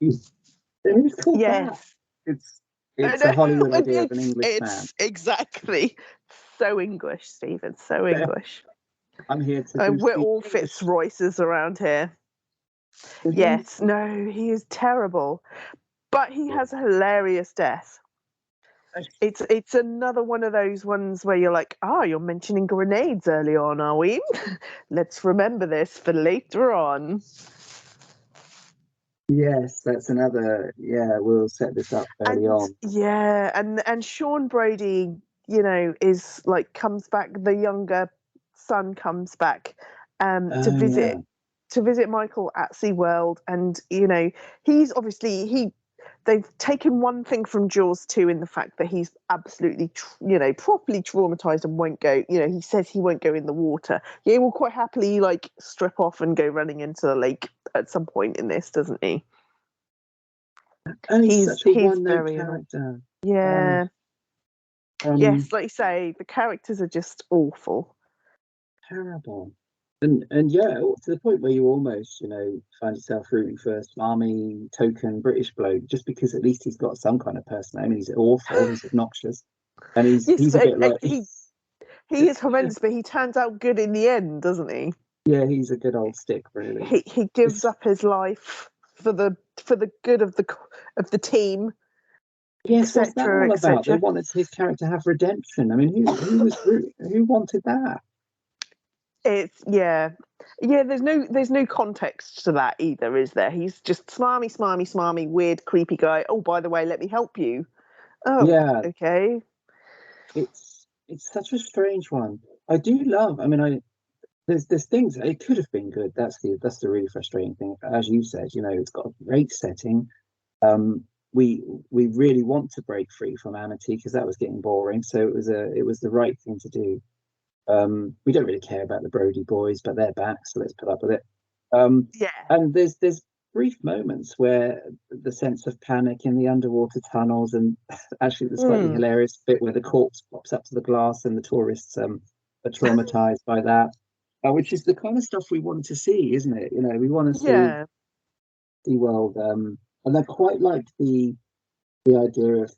Yes. It's a Hollywood idea of an English man. Exactly. So English, Stephen. So English. I'm here to. We're all Fitzroyces around here. Yes. No, he is terrible, but he has a hilarious death. It's another one of those ones where you're like, you're mentioning grenades early on, are we? Let's remember this for later on. Yes, that's another. Yeah, we'll set this up early on. Yeah, and Sean Brody, is like comes back. The younger son comes back to visit Michael at SeaWorld, and he's obviously they've taken one thing from Jaws 2 in the fact that he's absolutely, properly traumatized and won't go, he says he won't go in the water. Yeah, he will quite happily, strip off and go running into the lake at some point in this, doesn't he? And he's such a one-note character. Yeah. Yes, like you say, the characters are just awful. Terrible. And yeah, to the point where you almost, find yourself rooting for a smarmy token British bloke just because at least he's got some kind of personality. I mean, he's awful, he's obnoxious, and he's a bit like he is horrendous, but he turns out good in the end, doesn't he? Yeah, he's a good old stick, really. He gives up his life for the good of the team. Yes, what's that etc., all about? They etc. wanted his character to have redemption. I mean, who wanted that? It's yeah. There's no context to that either, is there? He's just smarmy, smarmy, smarmy, weird, creepy guy. Oh, by the way, let me help you. Oh, Yeah, okay. it's such a strange one. I do love. I mean, there's things it could have been good. That's the really frustrating thing. As you said, it's got a great setting. Um, we really want to break free from Amity because that was getting boring. So it was the right thing to do. We don't really care about the Brody boys, but they're back, so let's put up with it. Yeah. And there's brief moments where the sense of panic in the underwater tunnels, and actually the slightly Mm. hilarious bit where the corpse pops up to the glass and the tourists are traumatized by that, which is the kind of stuff we want to see, isn't it? We want to see Yeah. SeaWorld, and I quite like the idea of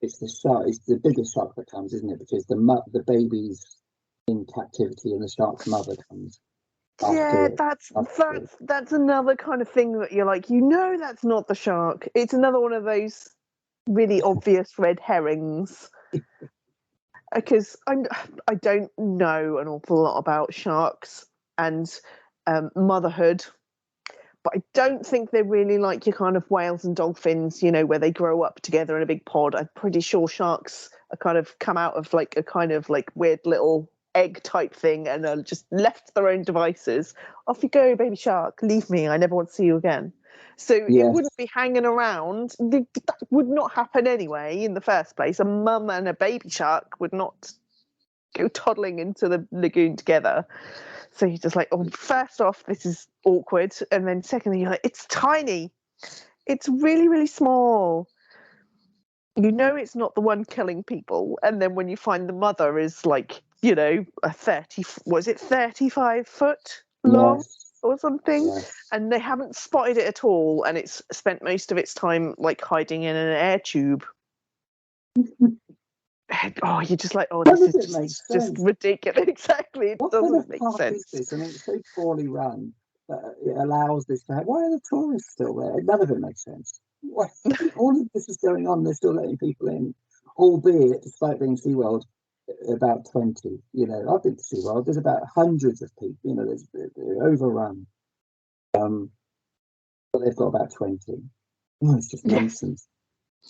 it's the shark, it's the biggest shark that comes, isn't it? Because the baby's in captivity and the shark's mother comes Yeah, after that's after it. that's another kind of thing that you're like, that's not the shark. It's another one of those really obvious red herrings. Because I don't know an awful lot about sharks and motherhood, but I don't think they're really like your kind of whales and dolphins, where they grow up together in a big pod. I'm pretty sure sharks are kind of come out of like a kind of like weird little egg type thing and are just left to their own devices. Off you go, baby shark. Leave me. I never want to see you again. So it wouldn't Yes, be hanging around. That would not happen anyway in the first place. A mum and a baby shark would not go toddling into the lagoon together. So you're just like, oh, first off, this is awkward. And then secondly, you're like, it's tiny. It's really, really small. It's not the one killing people. And then when you find the mother is like, a 30, was it 35 foot long yes, or something? yes. And they haven't spotted it at all. And it's spent most of its time like hiding in an air tube. Oh, you're just like, oh, None this of is it makes just sense. ridiculous. Exactly. It What kind of doesn't make park is sense. this? I mean, it's so poorly run that it allows this to happen. Why are the tourists still there? None of it makes sense. Why, all of this is going on. They're still letting people in, albeit, despite being SeaWorld, about 20. I've been to SeaWorld. There's about hundreds of people. They're overrun. But they've got about 20. Oh, it's just Yeah. nonsense.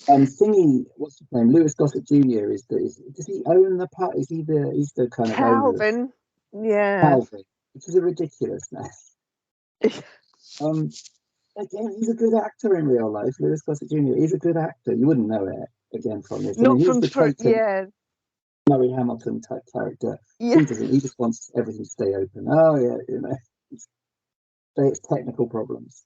And Thingy, what's his name? Lewis Gossett Jr. Does he own the park? He's the kind of owner of Calvin. Yeah. Calvin, which is a ridiculousness. Um, Again, he's a good actor in real life. Lewis Gossett Jr. He's a good actor. You wouldn't know it again from this. I mean, Not he's from the token yeah. Murray Hamilton type character. Yeah. He doesn't. He just wants everything to stay open. Oh yeah, it's technical problems.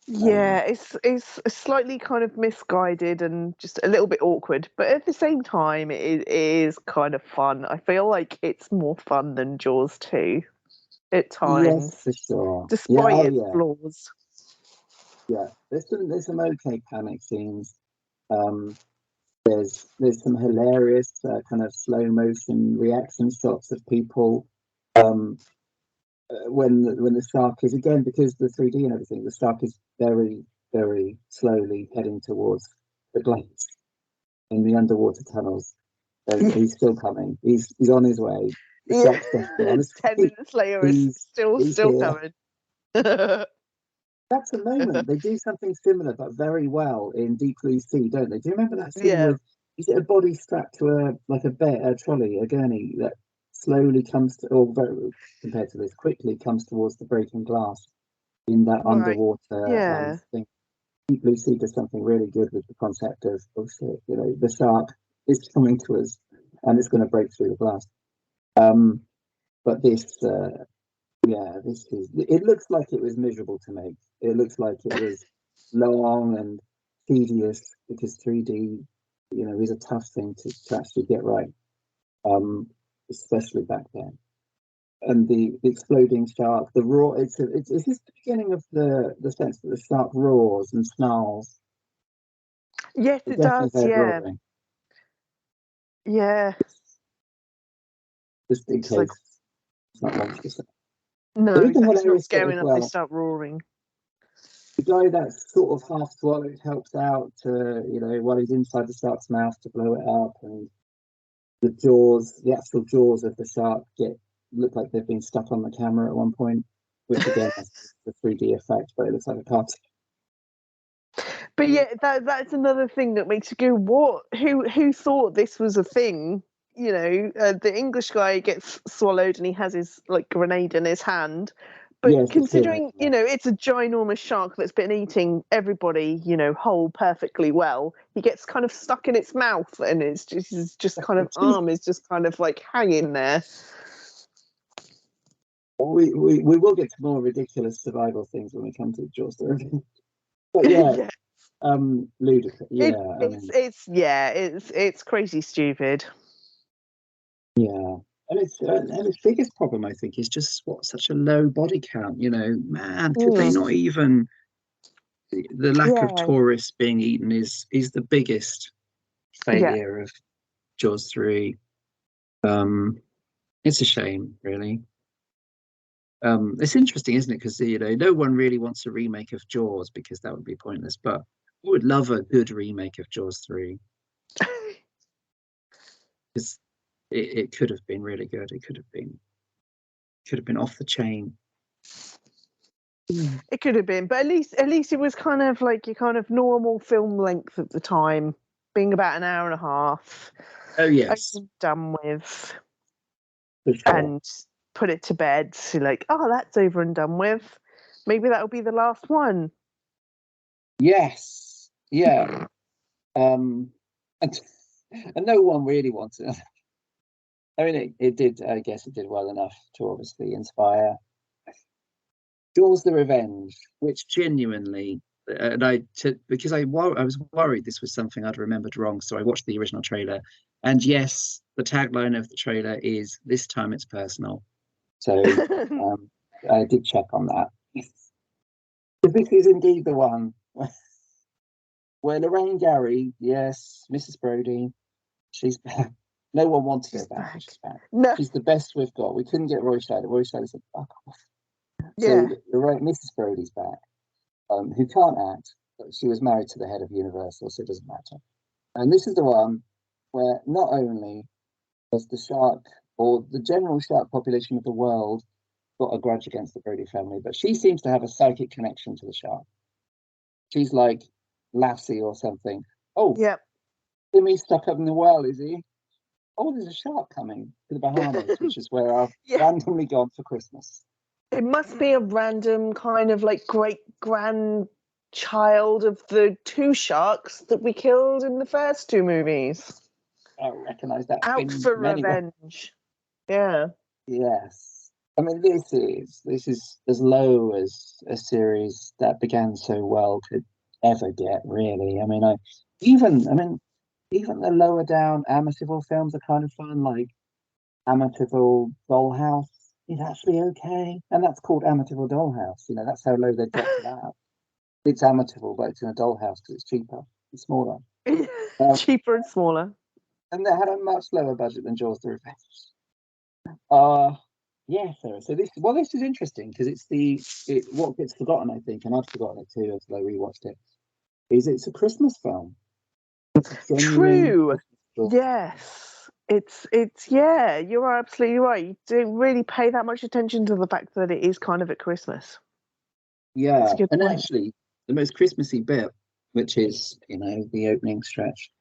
Yeah, Um, it's slightly kind of misguided and just a little bit awkward, but at the same time, it is kind of fun. I feel like it's more fun than Jaws 2 at yes, times, for sure. Yeah. despite Oh its yeah. flaws. Yeah. There's some okay panic scenes. Um, there's some hilarious kind of slow motion reaction shots of people um, when the shark is, again, because the 3D and everything, the shark is very very slowly heading towards the glass in the underwater tunnels. He's still coming. He's on his way. The Yeah, shark's definitely on his 10 way. minutes later, it's He's he's still here. coming. That's a moment. They do something similar but very well in Deep Blue Sea, don't they? Do you remember that scene Yeah, with, is it a body strapped to a trolley, a gurney that slowly comes to, or very, compared to this, quickly comes towards the breaking glass in that right. underwater Yeah, thing. Deep Blue Sea does something really good with the concept of shit, the shark is coming to us and it's going to break through the glass. Um, but it looks like it was miserable to make. It looks like it was long and tedious because 3D, is a tough thing to actually get right, um, especially back then. And the exploding shark, the roar, it's just the beginning of the sense that the shark roars and snarls. yes, It it definitely does. heard Yeah, roaring, yeah. just in It's like, case it's not monstrous. no, There is a exactly. It's not hilarious bit scary as enough. They well. start roaring. The guy that's sort of half swallowed helps out to, while he's inside the shark's mouth to blow it up, and the actual jaws of the shark look like they've been stuck on the camera at one point, which again is the 3D effect, but it looks like a cartoon. But yeah, that's another thing that makes you go, what? Who thought this was a thing? The English guy gets swallowed and he has his grenade in his hand. But yes, considering, it's a ginormous shark that's been eating everybody, whole perfectly well, he gets kind of stuck in its mouth, and it's just kind of arm is just kind of hanging there. We will get to more ridiculous survival things when we come to Jaws 3. But yeah. Ludicrous. Yeah, it's crazy stupid. Yeah, and its biggest problem, I think, is just such a low body count. Man, could they not even? The lack of tourists being eaten is the biggest failure of Jaws 3. It's a shame, really. It's interesting, isn't it? Because no one really wants a remake of Jaws because that would be pointless. But I would love a good remake of Jaws 3. Because it could have been really good. It could have been off the chain. It could have been, but at least it was kind of like your kind of normal film length at the time, being about an hour and a half. Oh yes, done with, sure. And put it to bed. So that's over and done with. Maybe that'll be the last one. Yes, yeah. And no one really wants it. I mean, it did. I guess it did well enough to obviously inspire Jaws: The Revenge, which genuinely, because I was worried this was something I'd remembered wrong, so I watched the original trailer, and yes, the tagline of the trailer is "This time it's personal." So I did check on that. This is indeed the one where Lorraine Gary, yes, Mrs. Brody, she's back. No one wanted her back. She's back. No. She's the best we've got. We couldn't get Roy Scheider. Roy Scheider said, "Fuck off." Yeah. So Mrs. Brody's back, who can't act, but she was married to the head of Universal, so it doesn't matter. And this is the one where not only has the shark or the general shark population of the world got a grudge against the Brody family, but she seems to have a psychic connection to the shark. She's like Lassie or something. Oh, yep. Timmy's stuck up in the well, is he? Oh, there's a shark coming to the Bahamas, which is where I've randomly gone for Christmas. It must be a random kind of great-grandchild of the two sharks that we killed in the first two movies. I don't recognise that. Out for revenge. Yeah. Yes. I mean, this is as low as a series that began so well could ever get, really. I mean, even the lower down Amityville films are kind of fun, like Amityville Dollhouse is actually okay, and that's called Amityville Dollhouse. That's how low they dropped it out. It's Amityville, but it's in a dollhouse because it's cheaper and smaller. Cheaper and smaller. And they had a much lower budget than Jaws: The Revenge. Yeah, Sarah. So this is interesting because what gets forgotten, I think, and I've forgotten it too until I rewatched it. It's a Christmas film. True. Yes. It's you are absolutely right. You don't really pay that much attention to the fact that it is kind of at Christmas. Yeah, and actually, the most Christmassy bit, which is the opening stretch,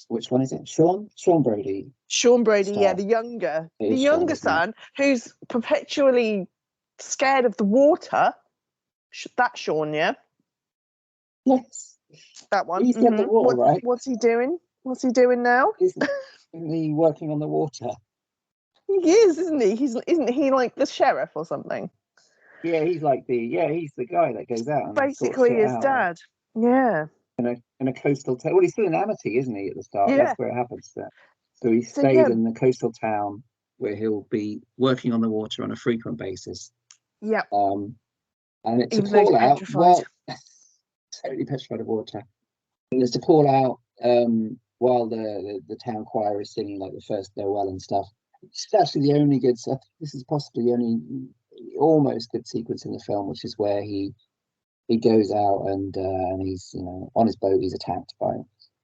which one is it? Sean Brody. Sean Brody, yeah, the younger son, who's perpetually scared of the water. That Sean, yeah. Yes. That one. He's in the water, right? What's he doing? What's he doing now? Isn't he working on the water? He is, isn't he? Isn't he like the sheriff or something? Yeah, he's the guy that goes out and basically his dad. Yeah. In a coastal town. Well, he's still in Amity, isn't he, at the start? Yeah. That's where it happens. So he stays in the coastal town where he'll be working on the water on a frequent basis. Yeah. And it's a call out. Well, totally petrified of water. And it's a call out while the town choir is singing like the first farewell and stuff. It's actually the only good. This is possibly the only almost good sequence in the film, which is where he goes out and he's on his boat. He's attacked by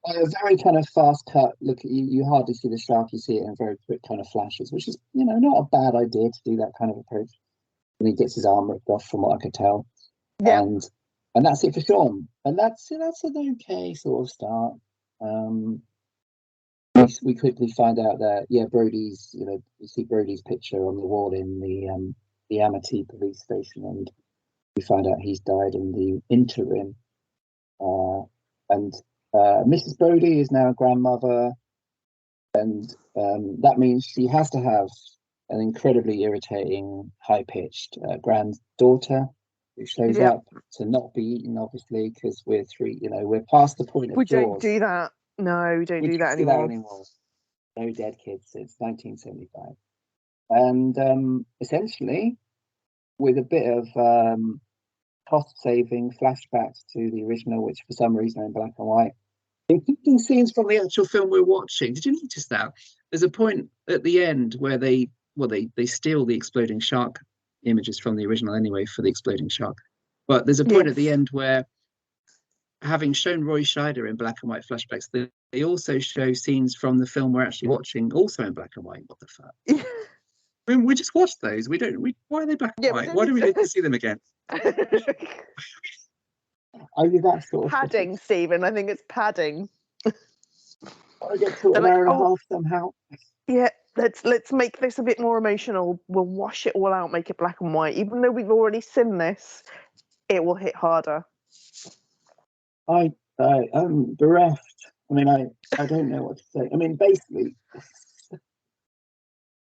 a very kind of fast cut. Look, you hardly see the shark. You see it in very quick kind of flashes, which is not a bad idea to do that kind of approach. And he gets his arm ripped off, from what I could tell. Yeah. And that's it for Sean. And that's an okay sort of start. We quickly find out that Brody's you see Brody's picture on the wall in the Amity police station, and we find out he's died in the interim. And Mrs. Brody is now a grandmother, and that means she has to have an incredibly irritating, high-pitched granddaughter who shows up to not be eaten, obviously, because we're past the point of we Jaws. don't do that. No, we don't do that anymore. No dead kids since 1975. And essentially, with a bit of cost-saving flashbacks to the original, which for some reason are in black and white, including scenes from the actual film we're watching. Did you notice that? There's a point at the end where they steal the exploding shark images from the original anyway for the exploding shark. But there's a point at the end where, having shown Roy Scheider in black and white flashbacks, they also show scenes from the film we're actually watching, also in black and white. What the fuck? I mean, we just watched those. Why are they black and white? Why do we need to see them again? Are you that sort of padding, Stephen? I think it's padding. I get to an hour and a half somehow. Yeah, let's make this a bit more emotional. We'll wash it all out, make it black and white. Even though we've already seen this, it will hit harder. I'm bereft. I mean, I don't know what to say. I mean, basically,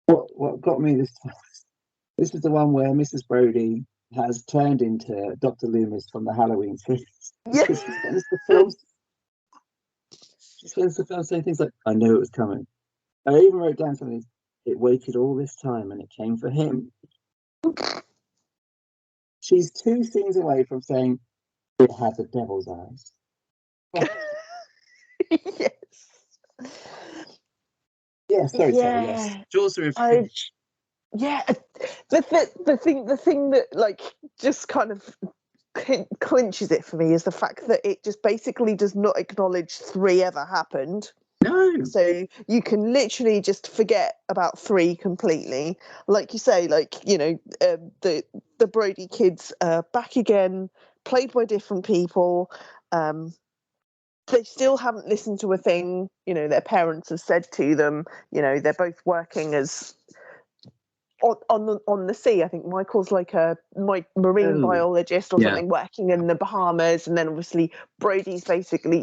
what got me this time. This is the one where Mrs. Brody has turned into Dr. Loomis from the Halloween series. Yeah. She spends the film saying things like, "I knew it was coming." I even wrote down something. It waited all this time and it came for him. She's 2 scenes away from saying it had the devil's eyes. Yes. Yeah, sorry, yes. Jaws are in Yeah, the thing that like just kind of clinches it for me is the fact that it just basically does not acknowledge 3 ever happened. No. So you can literally just forget about 3 completely. Like you say, the Brody kids are back again, played by different people. They still haven't listened to a thing, their parents have said to them. They're both working as on the sea. I think Michael's like a marine biologist or something, working in the Bahamas, and then obviously Brody's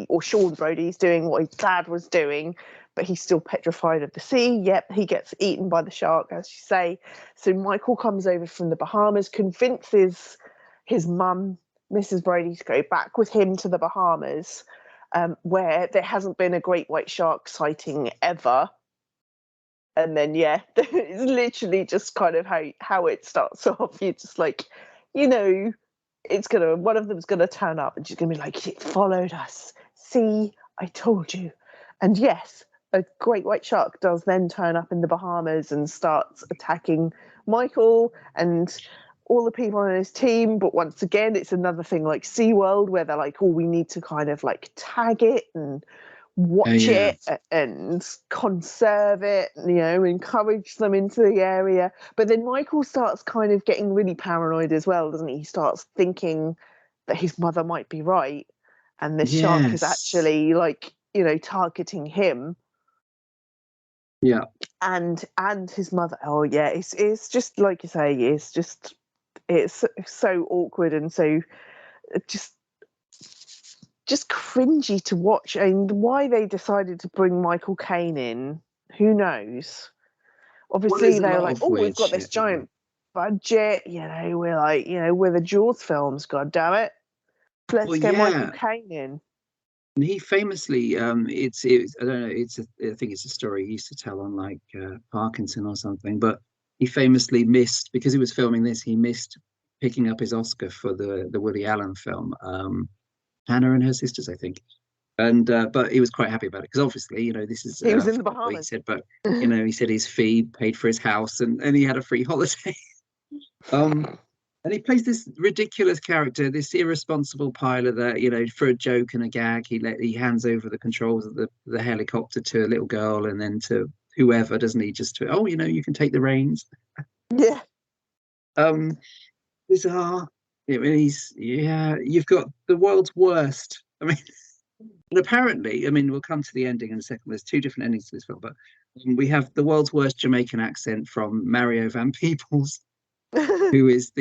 or Sean Brody's doing what his dad was doing, but he's still petrified of the sea. Yep, he gets eaten by the shark, as you say. So Michael comes over from the Bahamas, convinces his mum, Mrs. Brody, to go back with him to the Bahamas, where there hasn't been a great white shark sighting ever. And then, it's literally just kind of how it starts off. You're just like, one of them's gonna turn up and she's gonna be like, "It followed us. See, I told you." And yes, a great white shark does then turn up in the Bahamas and starts attacking Michael and all the people on his team. But once again, it's another thing like SeaWorld, where they're like, "Oh, we need to kind of like tag it and watch it and conserve it, encourage them into the area." But then Michael starts kind of getting really paranoid as well, doesn't he? He starts thinking that his mother might be right and this shark is actually targeting him. Yeah. And his mother. Oh yeah, it's just like you say, it's so awkward and so just cringy to watch. And why they decided to bring Michael Caine in, who knows? Obviously they were like, "Oh, we've got this giant budget, we're like, we're the Jaws films, god damn it, let's get Michael Caine in." And he famously, I don't know, I think it's a story he used to tell on like Parkinson or something, but he famously missed, because he was filming this, he missed picking up his Oscar for the Woody Allen film, Hannah and Her Sisters, I think. And but he was quite happy about it because obviously, this is He was in the what he Bahamas. said. But he said his fee paid for his house, and he had a free holiday. um, and he plays this ridiculous character, this irresponsible pilot that, for a joke and a gag, he hands over the controls of the helicopter to a little girl, and then to whoever, doesn't he? Just to, oh, you can take the reins. Yeah. Bizarre. I mean, you've got the world's worst. I mean, and apparently, we'll come to the ending in a second. There's two different endings to this film, but we have the world's worst Jamaican accent from Mario Van Peebles, who is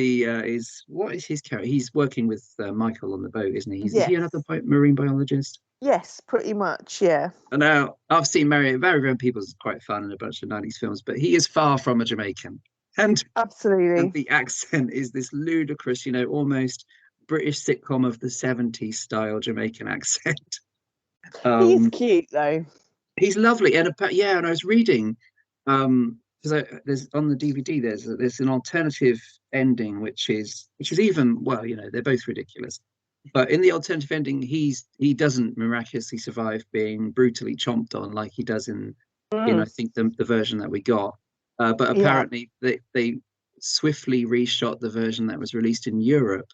what is his character? He's working with Michael on the boat, isn't he? Is he another marine biologist? Yes, pretty much, yeah. And now I've seen Mario Van Peebles is quite fun in a bunch of 90s films, but he is far from a Jamaican. And absolutely, the accent is this ludicrous, almost British sitcom of the 70s style Jamaican accent. He's cute though. He's lovely, and and I was reading, because there's on the DVD there's an alternative ending which is even, well, they're both ridiculous, but in the alternative ending he doesn't miraculously survive being brutally chomped on like he does in I think the version that we got, but apparently they swiftly reshot the version that was released in Europe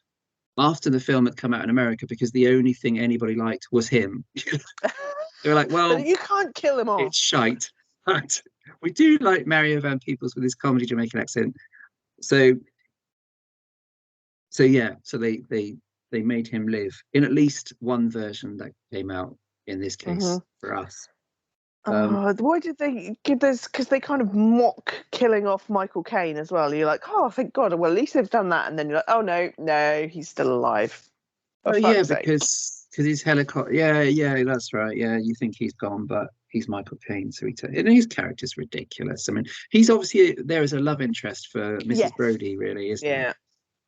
after the film had come out in America because the only thing anybody liked was him. They were like, well, but you can't kill him off. It's shite. But we do like Mario Van Peebles with his comedy Jamaican accent. So they made him live in at least one version that came out in this case for us. Why did they give this? Because they kind of mock killing off Michael Caine as well. You're like, oh, thank God. Well, at least they've done that. And then you're like, oh, no, he's still alive. Oh, yeah, because he's helicopter. Yeah, that's right. Yeah, you think he's gone, but he's Michael Caine. So and his character's ridiculous. I mean, he's obviously there as a love interest for Mrs. Brody, really, isn't he? Yeah,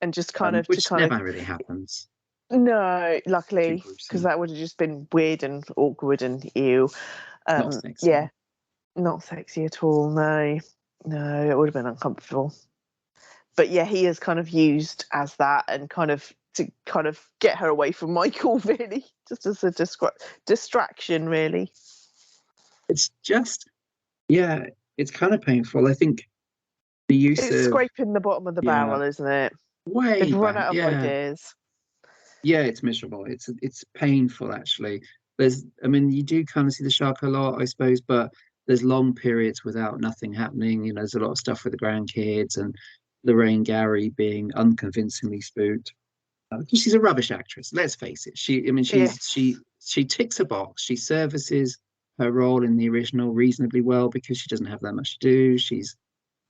and just kind of which never really happens. No, luckily, because that would have just been weird and awkward and ew. Not sexy. Yeah, not sexy at all. No, it would have been uncomfortable. But yeah, he is kind of used as that and to get her away from Michael, really, just as a distraction, really. It's just, it's kind of painful. I think the use it's scraping the bottom of the barrel, isn't it? They've run out of ideas. Yeah, it's miserable. It's painful, actually. You do kind of see the shark a lot, I suppose, but there's long periods without nothing happening. There's a lot of stuff with the grandkids and Lorraine Gary being unconvincingly spooked. She's a rubbish actress. Let's face it. She ticks a box. She services her role in the original reasonably well because she doesn't have that much to do. She's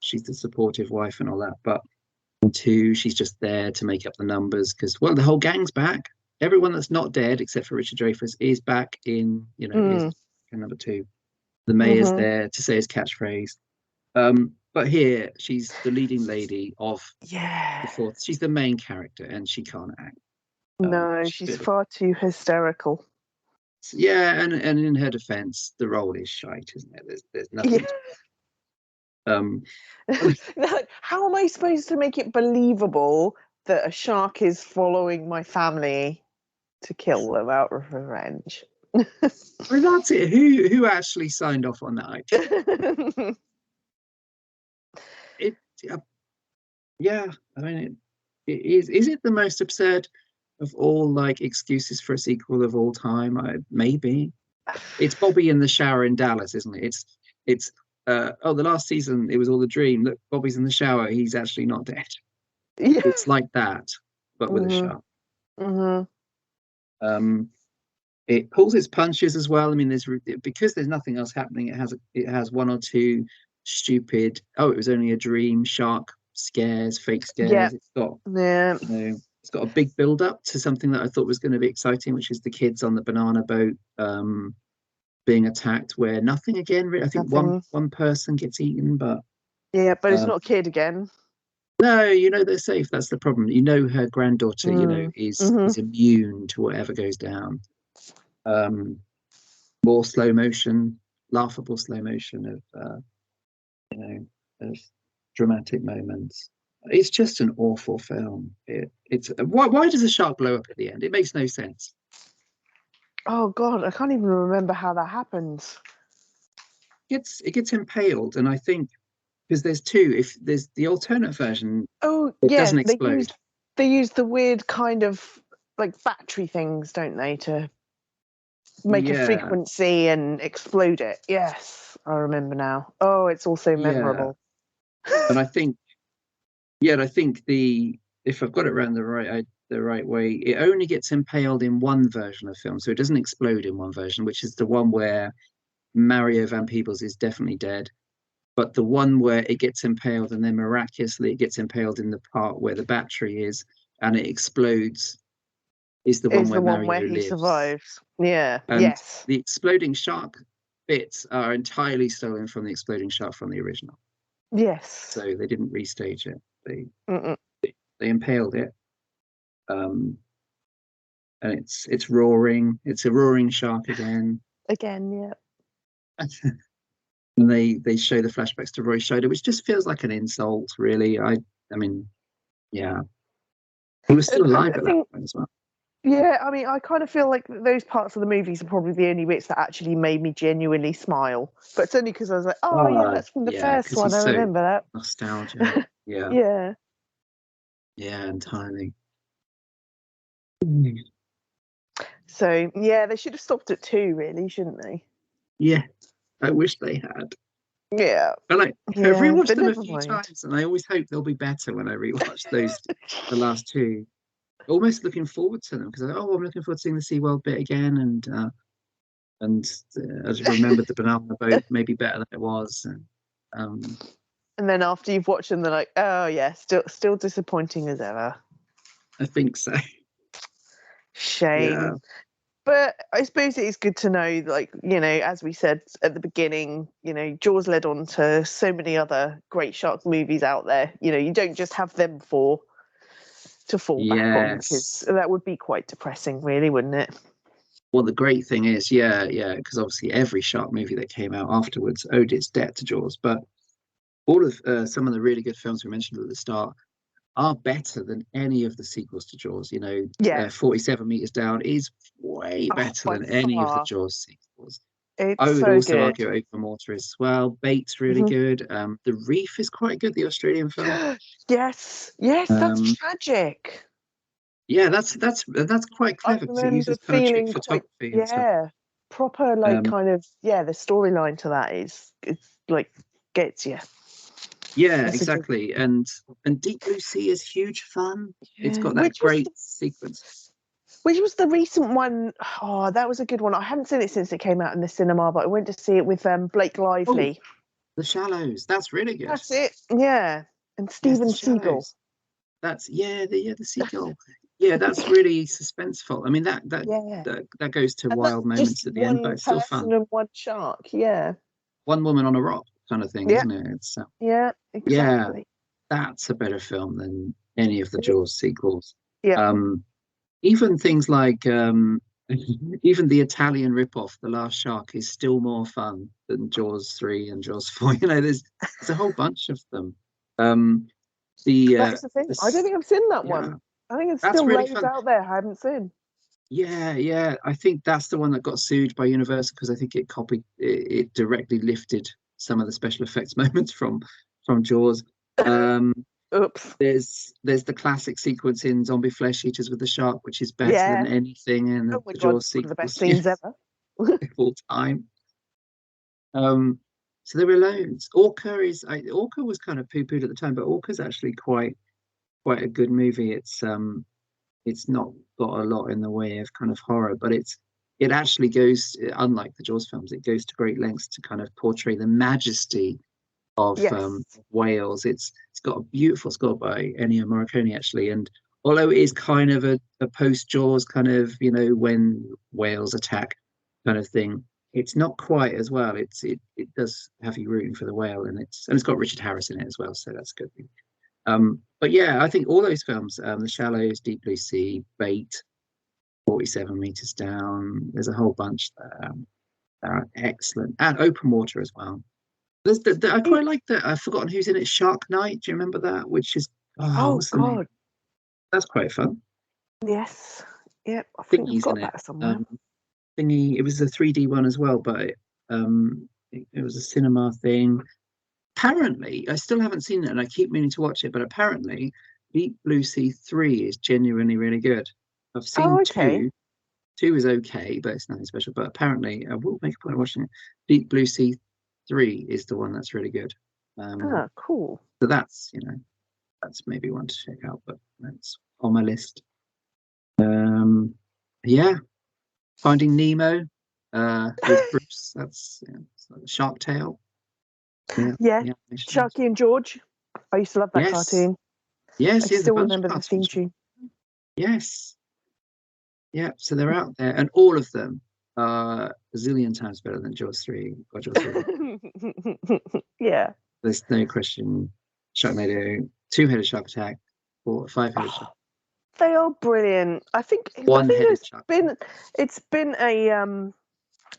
the supportive wife and all that, but two, she's just there to make up the numbers because, well, the whole gang's back. Everyone that's not dead except for Richard Dreyfuss is back in in number two. The mayor's there to say his catchphrase. But here she's the leading lady of the fourth. She's the main character and she can't act. No, she's far too hysterical. Yeah, and in her defense, the role is shite, isn't it? There's nothing. How am I supposed to make it believable that a shark is following my family to kill them out of revenge? Well, that's it. Who actually signed off on that idea? Is it the most absurd of all excuses for a sequel of all time? Maybe. It's Bobby in the shower in Dallas, isn't it? It's the last season it was all a dream. Look, Bobby's in the shower. He's actually not dead. Yeah. It's like that, but with a shark. It pulls its punches as well. Because there's nothing else happening. It has one or two stupid. Oh, it was only a dream. Shark scares, fake scares. Yeah. It's got a big build up to something that I thought was going to be exciting, which is the kids on the banana boat being attacked. Where nothing again. I think one person gets eaten, but it's not a kid again. No, they're safe. That's the problem. Her granddaughter, is immune to whatever goes down. More slow motion, laughable slow motion of dramatic moments. It's just an awful film. It's why does a shark blow up at the end? It makes no sense. Oh God, I can't even remember how that happens. It gets impaled, and I think because there's two. If there's the alternate version, Oh it yeah, doesn't explode. they use the weird kind of like battery things, don't they, to make a Yeah, frequency and explode it. Yes, I remember now. Oh, it's also yeah, memorable. and I think yeah, and I think the if I've got it around the right way, it only gets impaled in one version of film, so it doesn't explode in one version, which is the one where Mario Van Peebles is definitely dead. But the one where it gets impaled and then miraculously it gets impaled in the part where the battery is and it explodes is the one Is where the one where Mario he lives. survives. Yeah. And Yes. the exploding shark bits are entirely stolen from the exploding shark from the original. Yes. So they didn't restage it. Mm-mm. They impaled it. Um, and it's roaring. It's a roaring shark again. Again, yeah. And they show the flashbacks to Roy Scheider, which just feels like an insult, really. I mean, yeah. He was still alive I at that think, point as well. yeah, I mean, I kind of feel like those parts of the movies are probably the only bits that actually made me genuinely smile. But it's only because I was like, oh, yeah, that's from the Yeah, first because one. he's I so remember nostalgic. that. Yeah, Yeah. yeah, entirely. So, yeah, they should have stopped at two, really, shouldn't they? Yeah, I wish they had. Yeah. But like, I've Yeah. rewatched But them a never few mind. times, and I always hope they'll be better when I rewatch those, the last two. Almost looking forward to them because I'm looking forward to seeing the SeaWorld bit again, and I just remembered the banana boat maybe better than it was. And, And then after you've watched them, they're like, oh, yeah, still disappointing as ever. I think so. Yeah, Shame. But I suppose it is good to know, like, as we said at the beginning, Jaws led on to so many other great shark movies out there. You don't just have them to fall back on, because yes. that would be quite depressing, really, wouldn't it? Well, the great thing is, yeah, because obviously every shark movie that came out afterwards owed its debt to Jaws. But all of some of the really good films we mentioned at the start are better than any of the sequels to Jaws. 47 Meters Down is way Oh, better by than any of the far. Jaws sequels. I It's would so also good. argue Open Water as well. Bait's really Mhm. good. The Reef is quite good, the Australian film. Yes, that's Um, tragic. yeah, that's quite I clever because it remember uses kind of trick feeling quite, photography and stuff. yeah, proper, like, Um, kind of, yeah, the storyline to that is, it's like, gets you. yeah, That's a good, exactly. And Deep Blue Sea is huge fun. It's yeah. got that great sequence. Which was the recent one? Oh, that was a good one. I haven't seen it since it came out in the cinema, but I went to see it with Blake Oh, Lively. The Shallows. That's really good. That's it. Yeah, and Yes, The Steven Seagal. Shallows. That's the seagull. Yeah, that's really suspenseful. I mean Yeah, that goes to and that's wild moments just at the end, but one it's still person fun. and one shark. Yeah, One woman on a rock kind of thing, yeah, isn't it? It's yeah, yeah, exactly. that's a better film than any of the Jaws sequels. Yeah, Um, even things like even the Italian ripoff, The Last Shark, is still more fun than Jaws 3 and Jaws 4. There's a whole bunch of them. Um, the that is the thing. I don't this think I've seen that yeah, one. I think it's that's still really loads fun. out there I haven't seen. Yeah. I think that's the one that got sued by Universal because I think it directly lifted some of the special effects moments from Jaws. Um, Oops. there's the classic sequence in Zombie Flesh Eaters with the shark, which is better than Yeah. anything in Oh my the god, Jaws one of the best sequels scenes ever. of all time. So there were loads. Orca was kind of poo-pooed at the time, but Orca's actually quite a good movie. It's not got a lot in the way of kind of horror, but it actually goes, unlike the Jaws films, it goes to great lengths to kind of portray the majesty of Yes. Wales. It's got a beautiful score by Ennio Morricone actually, and although it is kind of a post Jaws kind of when whales attack kind of thing, it's not quite as well. It does have you rooting for the whale, and it's got Richard Harris in it as well, so that's good. But yeah, I think all those films, The Shallows, Deep Blue Sea, Bait, 47 Meters Down, there's a whole bunch that are excellent, and Open Water as well. I quite like that. I've forgotten who's in it. Shark Night. Do you remember that? Which is Oh what's the name? god. That's quite fun. Yes. Yep. I I think think I've he's in got it. that somewhere. thingy. It was a 3D one as well, but it was a cinema thing. Apparently, I still haven't seen it, and I keep meaning to watch it. But apparently, Deep Blue Sea 3 is genuinely really good. I've Oh, seen okay. two. Two is okay, but it's nothing special. But apparently, I will make a point of watching it. Deep Blue Sea 3 is the one that's really good. Ah, cool. So that's maybe one to check out, but that's on my list. Yeah, Finding Nemo with Bruce. That's it's like Shark Tale. Yeah, Yeah, yeah. Animation. Sharky and George. I used to love that Yes, cartoon. yes, I yes. A still bunch of remember the theme cartoons. tune. Yes, yeah. So they're out there, and all of them are a zillion times better than Jaws 3 or Jaws 3. Yeah. There's no question. Sharknado, two-headed shark attack, or five-headed shark, They are brilliant. I think one-headed shark. it's been a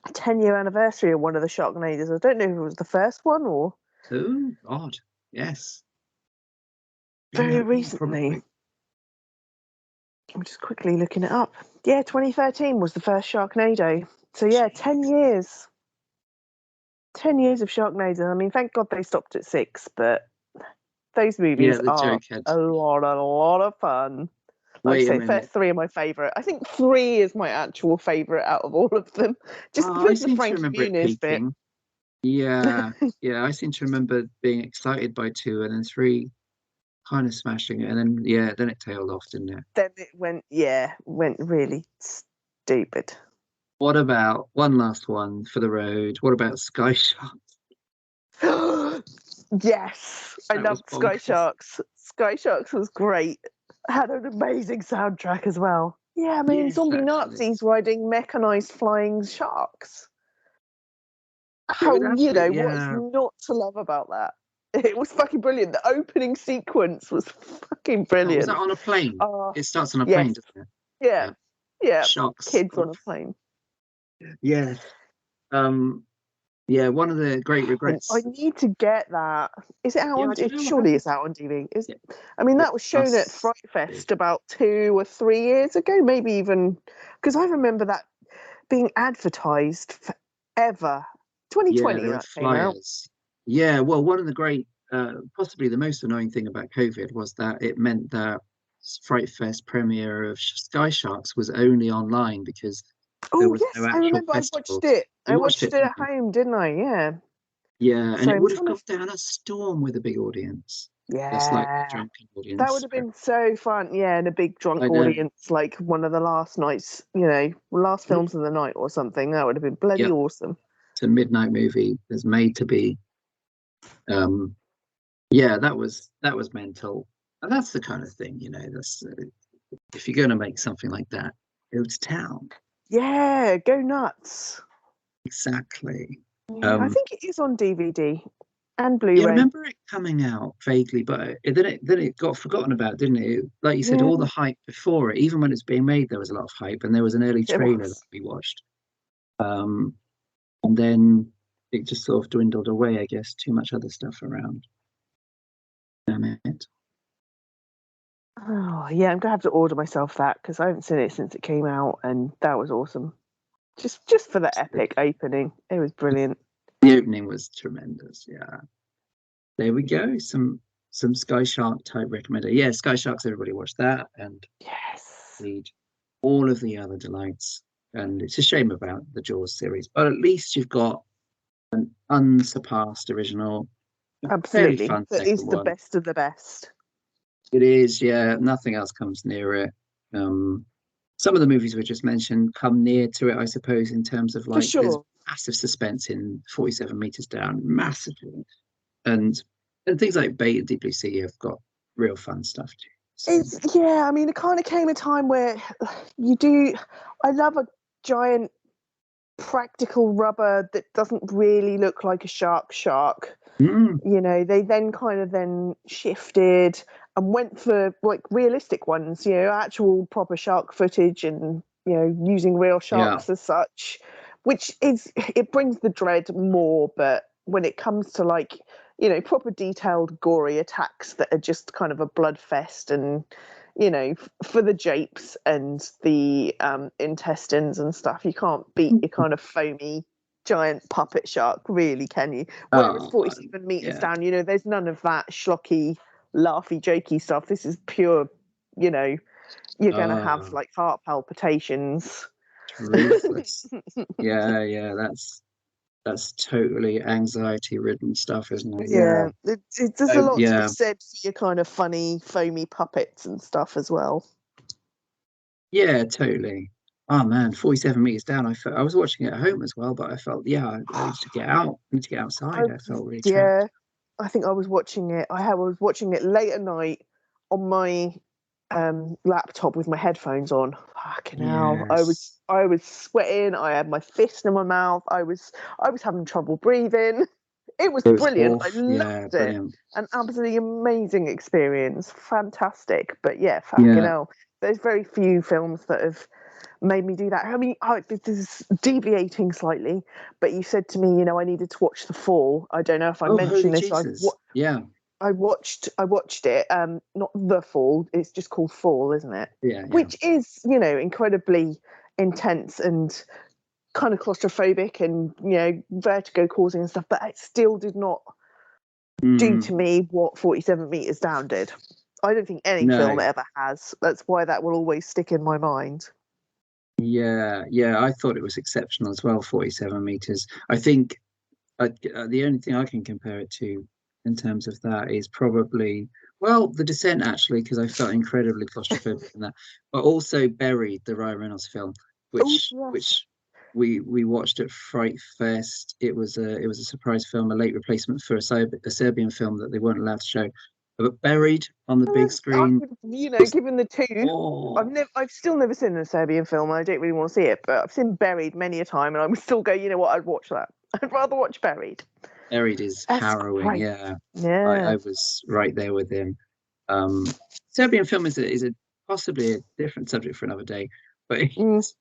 10-year anniversary of one of the Sharknadoes. I don't know if it was the first one or Oh, God, yes. very Yeah, recently. probably. I'm just quickly looking it up. Yeah, 2013 was the first Sharknado. So yeah, 10 years. 10 years of Sharknado. I mean, thank God they stopped at 6, but those movies Yeah, the are joke had. a lot of fun. Like I Wait a say, minute. first 3 are my favourite. I think 3 is my actual favourite out of all of them. Just I with the seem to Frankie remember it Muniz bit. peaking. Yeah, yeah. I seem to remember being excited by 2 and then 3 kind of smashing it, and then then it tailed off, didn't it? Then it went really stupid. What about one last one for the road? What about Sky Shark? Yes, I That was loved Sky bonkers. Sharks. Sky Sharks was great. Had an amazing soundtrack as well. Yeah, I mean, Yes, zombie actually. Nazis riding mechanized flying sharks. It was How, actually, what's yeah. not to love about that? It was fucking brilliant. The opening sequence was fucking Oh, was that brilliant. on a plane? Oh, It starts on a plane, yes. doesn't it? Yeah. Yeah. Yeah. Sharks. Kids on a plane. Yes. Um, yeah, one of the great I regrets. need to get that. Is it out Yeah, on? I don't know what Surely happened. it's out on DVD. Yeah, I mean, it that was shown at must Fright be. Fest about 2 or 3 years ago, maybe even because I remember that being advertised forever. Yeah, 2020 there were that came out. flyers. Yeah, well, one of the great, possibly the most annoying thing about COVID was that it meant that Fright Fest premiere of Sky Sharks was only online because there Oh was no yes, I actual remember. I watched festival. it. I You watched watched it, it didn't at you? home, didn't I? Yeah. Yeah, and So it I'm would have trying to. gone down a storm with a big audience, a slightly Yeah. drunken That would audience. have been so fun. Yeah, and a big I drunk know. audience, like one of the last nights, last films of the night or something. That would have been bloody Yep, awesome. it's a midnight movie that's made to be. Um, yeah, that was mental, and that's the kind of thing, That's if you're going to make something like that, go to town. Yeah, go nuts. Exactly. Yeah, I Um, think it is on DVD and yeah, I Blu-ray. remember it coming out vaguely, but then it got forgotten about, didn't it? Like you said, Yeah, all the hype before it, even when it's being made, there was a lot of hype, and there was an early it trailer that was. we watched. Um, and then it just sort of dwindled away, I guess. Too much other stuff around. Damn it. Oh, yeah, I'm gonna have to order myself that because I haven't seen it since it came out, and that was awesome. Just for the epic opening, it was brilliant. The opening was tremendous. Yeah. There we go. Some Sky Shark type recommended. Yeah, Sky Sharks. Everybody watch that and Yes, read all of the other delights. And it's a shame about the Jaws series, but at least you've got an unsurpassed original, a fairly absolutely. fun That second is the one. best of the best. It is, yeah. Nothing else comes near it. Um, some of the movies we just mentioned come near to it, I suppose, in terms of For like there's sure. massive suspense in 47 meters down, massively, and things like Bait and Deep Blue Sea have got real fun stuff too. So Yeah, I mean, it kind of came a time where you do. I love a giant practical rubber that doesn't really look like a shark. mm, They then kind of then shifted and went for like realistic ones, actual proper shark footage and, using real yeah, sharks as such, which it brings the dread more. But when it comes to like, proper detailed, gory attacks that are just kind of a blood fest and, you know, for the japes and the intestines and stuff, you can't beat your kind of foamy giant puppet shark, really, can you? Whereas 47 meters down, you know, there's none of that schlocky, laughy, jokey stuff. This is pure, you know, you're going to have like heart palpitations. Ruthless. Yeah, that's totally anxiety-ridden stuff, isn't it? Yeah, there's a lot to be said for your kind of funny, foamy puppets and stuff as well. Yeah, totally. Oh man, 47 meters down. I was watching it at home as well, but I felt I need to get out. I need to get outside. I felt really trapped. I think I was watching it. I was watching it late at night on my laptop with my headphones on. Fucking hell. I was sweating. I had my fist in my mouth. I was having trouble breathing. It was brilliant. I loved it. An absolutely amazing experience. Fantastic. But yeah, fucking hell. There's very few films that have made me do that. I mean, this is deviating slightly, but you said to me, you know, I needed to watch The Fall. I don't know if I mentioned this. I watched it. Not The Fall. It's just called Fall, isn't it? Yeah. Which is, you know, incredibly intense and kind of claustrophobic and, you know, vertigo causing and stuff. But it still did not do to me what 47 meters down did. I don't think any film ever has. That's why that will always stick in my mind. Yeah, I thought it was exceptional as well, 47 meters. I think the only thing I can compare it to in terms of that is probably, well, The Descent, actually, because I felt incredibly claustrophobic in that, but also Buried, the Ryan Reynolds film, which we watched at Fright Fest. It was a surprise film, a late replacement for a Serbian film that they weren't allowed to show. But Buried on the big screen, you know, given the two, I've still never seen a Serbian film. I don't really want to see it, but I've seen Buried many a time, and I would still go, you know what, I'd watch that. I'd rather watch Buried. Buried is harrowing. Great. Yeah. I was right there with him. Serbian film is a possibly a different subject for another day, but it goes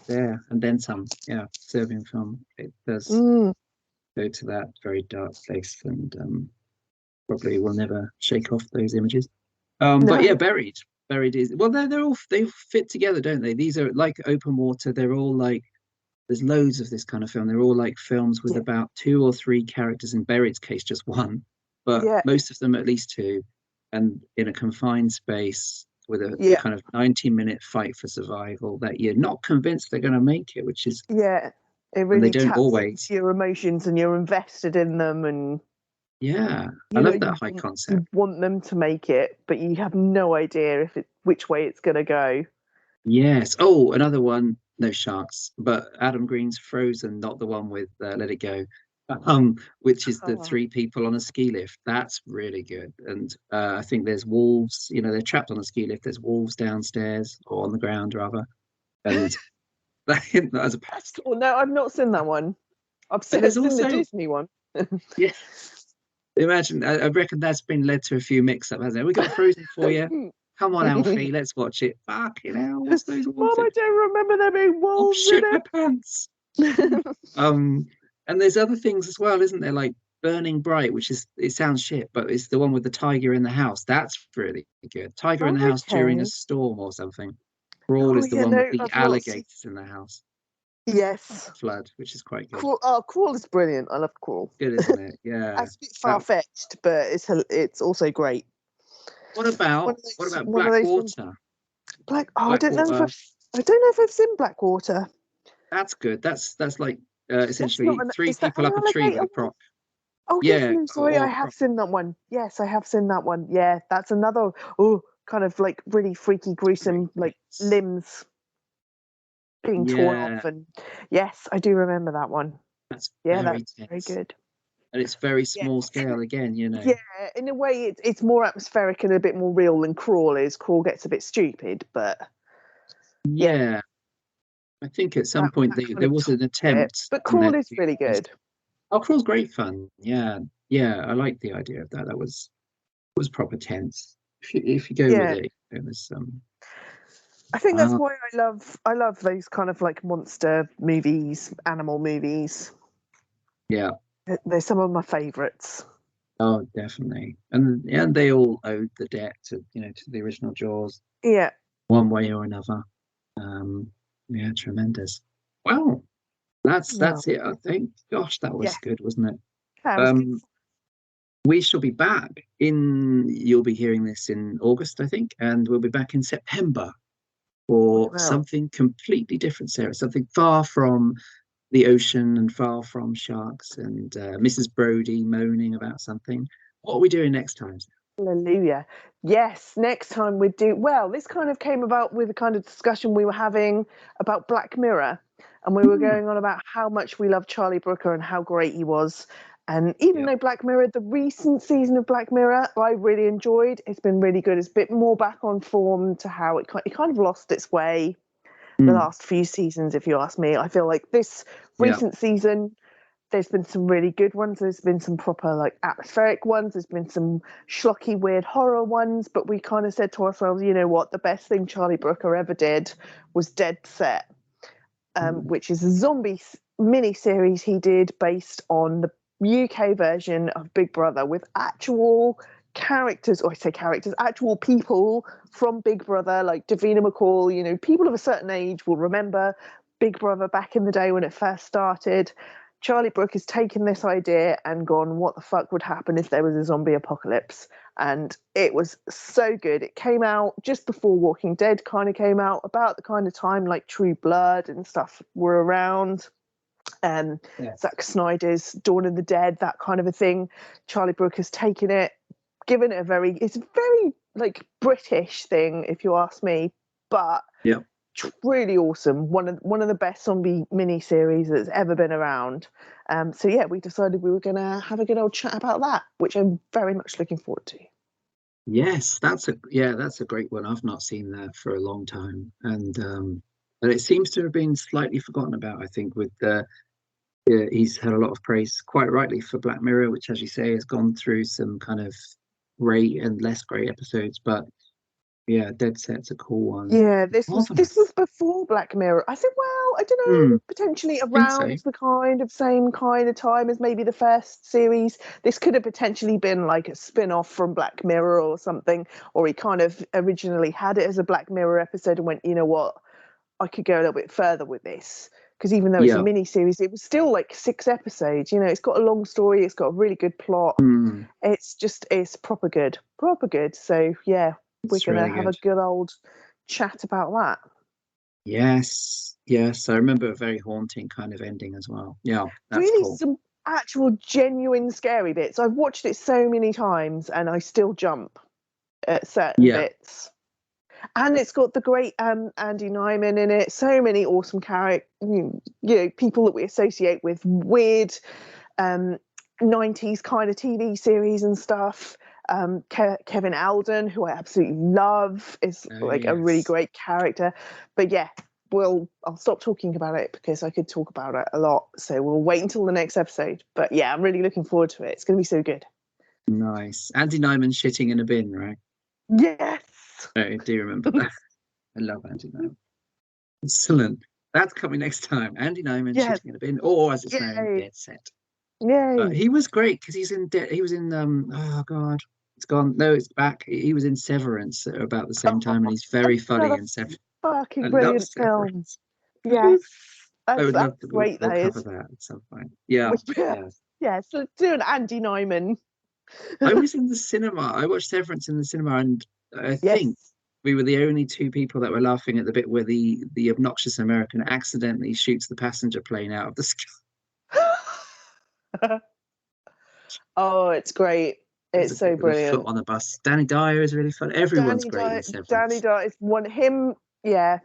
there and then some. Yeah, Serbian film, it does go to that very dark place, and probably will never shake off those images. But yeah, Buried is, well, they fit together, don't they? These are like Open Water. They're all like, there's loads of this kind of film. They're all like films with about 2 or 3 characters. In Buried's case, just one, but most of them at least 2, and in a confined space with a kind of 90-minute fight for survival that you're not convinced they're going to make it, which is it really taps into your emotions and you're invested in them, and I love that high concept. You want them to make it, but you have no idea which way it's going to go. Yes. Oh, another one. No sharks, but Adam Green's Frozen, not the one with Let It Go, which is the 3 people on a ski lift. That's really good. And I think there's wolves. You know, they're trapped on a ski lift. There's wolves downstairs, or on the ground rather. And that as a past. Oh no, I've not seen that one. I've seen the Disney one. Yeah. Imagine. I reckon that's been led to a few mix-ups, hasn't it? We got Frozen for you. Come on, Alfie, let's watch it. Fucking hell, what's those wolves? Mom, I don't remember there being wolves shit my pants. And there's other things as well, isn't there? Like Burning Bright, which is, it sounds shit, but it's the one with the tiger in the house. That's really good. Tiger in the house during a storm or something. Crawl is the one with the alligators in the house. Yes. Flood, which is quite good. Crawl is brilliant. I love Crawl. Good, isn't it? Yeah. It's a bit far-fetched, but it's also great. What about Blackwater? I don't know if I've seen Blackwater. That's good. That's like essentially 3 people up a tree with a prop. Oh yes, no, sorry, I have seen that one. Yes, I have seen that one. Yeah, that's another kind of like really freaky, gruesome, like limbs being torn off, and yes, I do remember that one. That's that's very good. And it's very small scale again, you know. Yeah, in a way, it's more atmospheric and a bit more real than Crawl is. Crawl gets a bit stupid, but I think at some point there was an attempt. But Crawl is really good. Oh, Crawl's great fun. Yeah, I like the idea of that. That was proper tense. If you go with it was. I think that's why I love those kind of like monster movies, animal movies. Yeah. They're some of my favourites. Oh, definitely. And they all owed the debt to, to the original Jaws, Yeah. one way or another. Um, yeah, tremendous. Well, No. that's it, I think. Gosh, that Yeah. was good, wasn't it? That was good. Um, we shall be back you'll be hearing this in August, I think, and we'll be back in September for Well, something completely different, Sarah, something far from the ocean and far from sharks and Mrs. Brody moaning about something. What are we doing next time? hallelujah. Yes, next time we do. Well, this kind of came about with the kind of discussion we were having about Black Mirror. And we were Hmm. going on about how much we love Charlie Brooker and how great he was. And even Yeah. though Black Mirror, the recent season of Black Mirror, I really enjoyed, it's been really good. It's a bit more back on form to how it kind of lost its way the Mm. last few seasons, if you ask me. I feel like this Yeah. recent season, there's been some really good ones. There's been some proper like atmospheric ones. There's been some schlocky, weird horror ones. But we kind of said to ourselves, you know what? The best thing Charlie Brooker ever did was Dead Set, Mm. which is a zombie mini series he did based on the UK version of Big Brother with actual characters, or I say characters, actual people from Big Brother, like Davina McCall. You know, people of a certain age will remember Big Brother back in the day when it first started. Charlie Brooke has taken this idea and gone, what the fuck would happen if there was a zombie apocalypse? And it was so good. It came out just before Walking Dead kind of came out, about the kind of time like True Blood and stuff were around. Yes. Zack Snyder's Dawn of the Dead, that kind of a thing. Charlie Brooke has taken it, given it it's a very like British thing, if you ask me, but Yeah. really awesome. One of the best zombie mini series that's ever been around. So yeah, we decided we were gonna have a good old chat about that, which I'm very much looking forward to. Yes, that's a great one. I've not seen that for a long time, and it seems to have been slightly forgotten about. I think with the he's had a lot of praise, quite rightly, for Black Mirror, which, as you say, has gone through some kind of great and less great episodes. But yeah, Dead Set's a cool one. Yeah, this was Marvelous. before Black Mirror. I think, well, I don't Hmm, know, potentially think so. around the kind of same kind of time as maybe the first series. This could have potentially been like a spin-off from Black Mirror or something, or he kind of originally had it as a Black Mirror episode and went, you know what, I could go a little bit further with this. Because even though it's a Yeah. mini series, it was still like 6 episodes. You know, it's got a long story, it's got a really good plot. Hmm, It's proper good, proper good. So yeah, we're it's gonna really have a good. good old chat about that. Yes, yes. I remember a very haunting kind of ending as well. Yeah, that's Really, cool. some actual genuine scary bits. I've watched it so many times, and I still jump at certain Yeah. bits. And it's got the great Andy Nyman in it. So many awesome characters, people that we associate with weird um, 90s kind of TV series and stuff. Kevin Alden, who I absolutely love, is Oh, like a really yes. great character. But yeah, I'll stop talking about it because I could talk about it a lot. So we'll wait until the next episode. But yeah, I'm really looking forward to it. It's going to be so good. Nice. Andy Nyman shitting in a bin, right? Yes. I do remember that. I love Andy Nyman. Excellent. That's coming next time. Andy Nyman Yes. shitting in a bin, or as it's known, Yay. Dead Set. Yay. He was great because he was in oh god, it's gone. No, it's back. He was in Severance at about the same time, and he's very funny Another in Severance. I fucking love brilliant film. Severance. Yes. I would love That's to. great, We'll that cover is. that at some point. Yeah, yeah. Yeah, so do an Andy Nyman. I was in the cinema. I watched Severance in the cinema, and I think Yes. we were the only two people that were laughing at the bit where the obnoxious American accidentally shoots the passenger plane out of the sky. Oh, it's great. There's It's a so bit with a foot brilliant. on the bus. Danny Dyer is really fun. Everyone's great in Danny Severance. Dyer is yeah,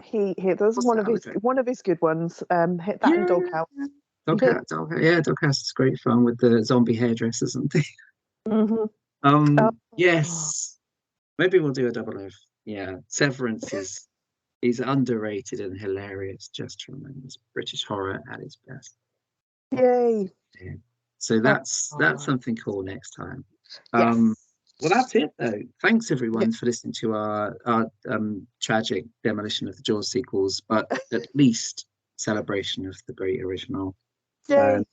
he does What's that other guy? one of his good ones. Hit that in Yeah, yeah, Doghouse. yeah. Doghouse. Yeah, Doghouse is great fun with the zombie hairdressers and things. Hmm. Oh, Yes. Maybe we'll do a double of. Yeah, Severance is underrated and hilarious. Just tremendous British horror at its best. yay. Yeah. So that's Oh, something cool next time. Um, yes. well, that's it though. Thanks Yeah. everyone for listening to our tragic demolition of the Jaws sequels, but at least celebration of the great original. And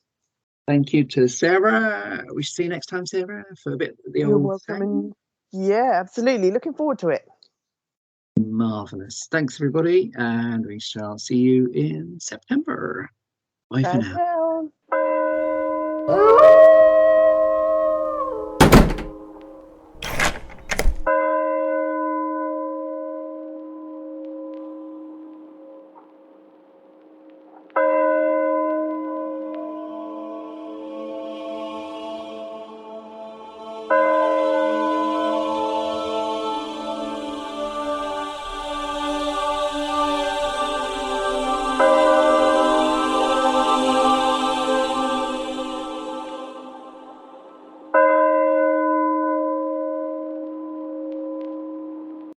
Yay. Thank you to Sarah. We see you next time, Sarah, for a bit of the You're old welcome. thing. And yeah, absolutely. Looking forward to it. Marvelous. Thanks, everybody, and we shall see you in September. Bye for Bye now. now.